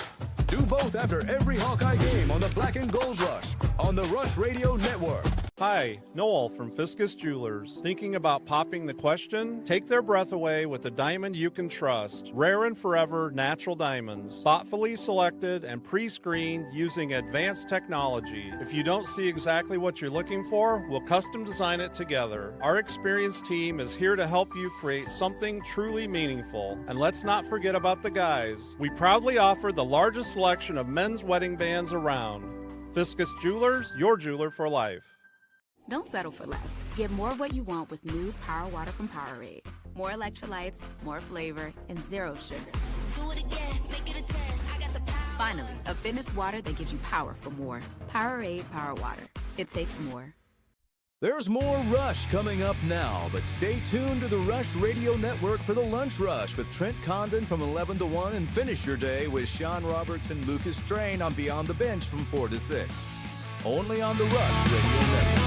S3: Do both after every Hawkeye game on the Black and Gold Rush on the Rush Radio Network.
S13: Hi, Noel from Fiscus Jewelers. Thinking about popping the question? Take their breath away with a diamond you can trust. Rare and forever natural diamonds. Thoughtfully selected and pre-screened using advanced technology. If you don't see exactly what you're looking for, we'll custom design it together. Our experienced team is here to help you create something truly meaningful. And let's not forget about the guys. We proudly offer the largest selection of men's wedding bands around. Fiscus Jewelers, your jeweler for life.
S14: Don't settle for less. Get more of what you want with new Power Water from Powerade. More electrolytes, more flavor, and zero sugar. Do it again, make it a 10. I got the power. Finally, a fitness water that gives you power for more. Powerade Power Water. It takes more.
S3: There's more Rush coming up now, but stay tuned to the Rush Radio Network for the Lunch Rush with Trent Condon from 11 to 1 and finish your day with Sean Roberts and Lucas Train on Beyond the Bench from 4 to 6. Only on the Rush Radio Network.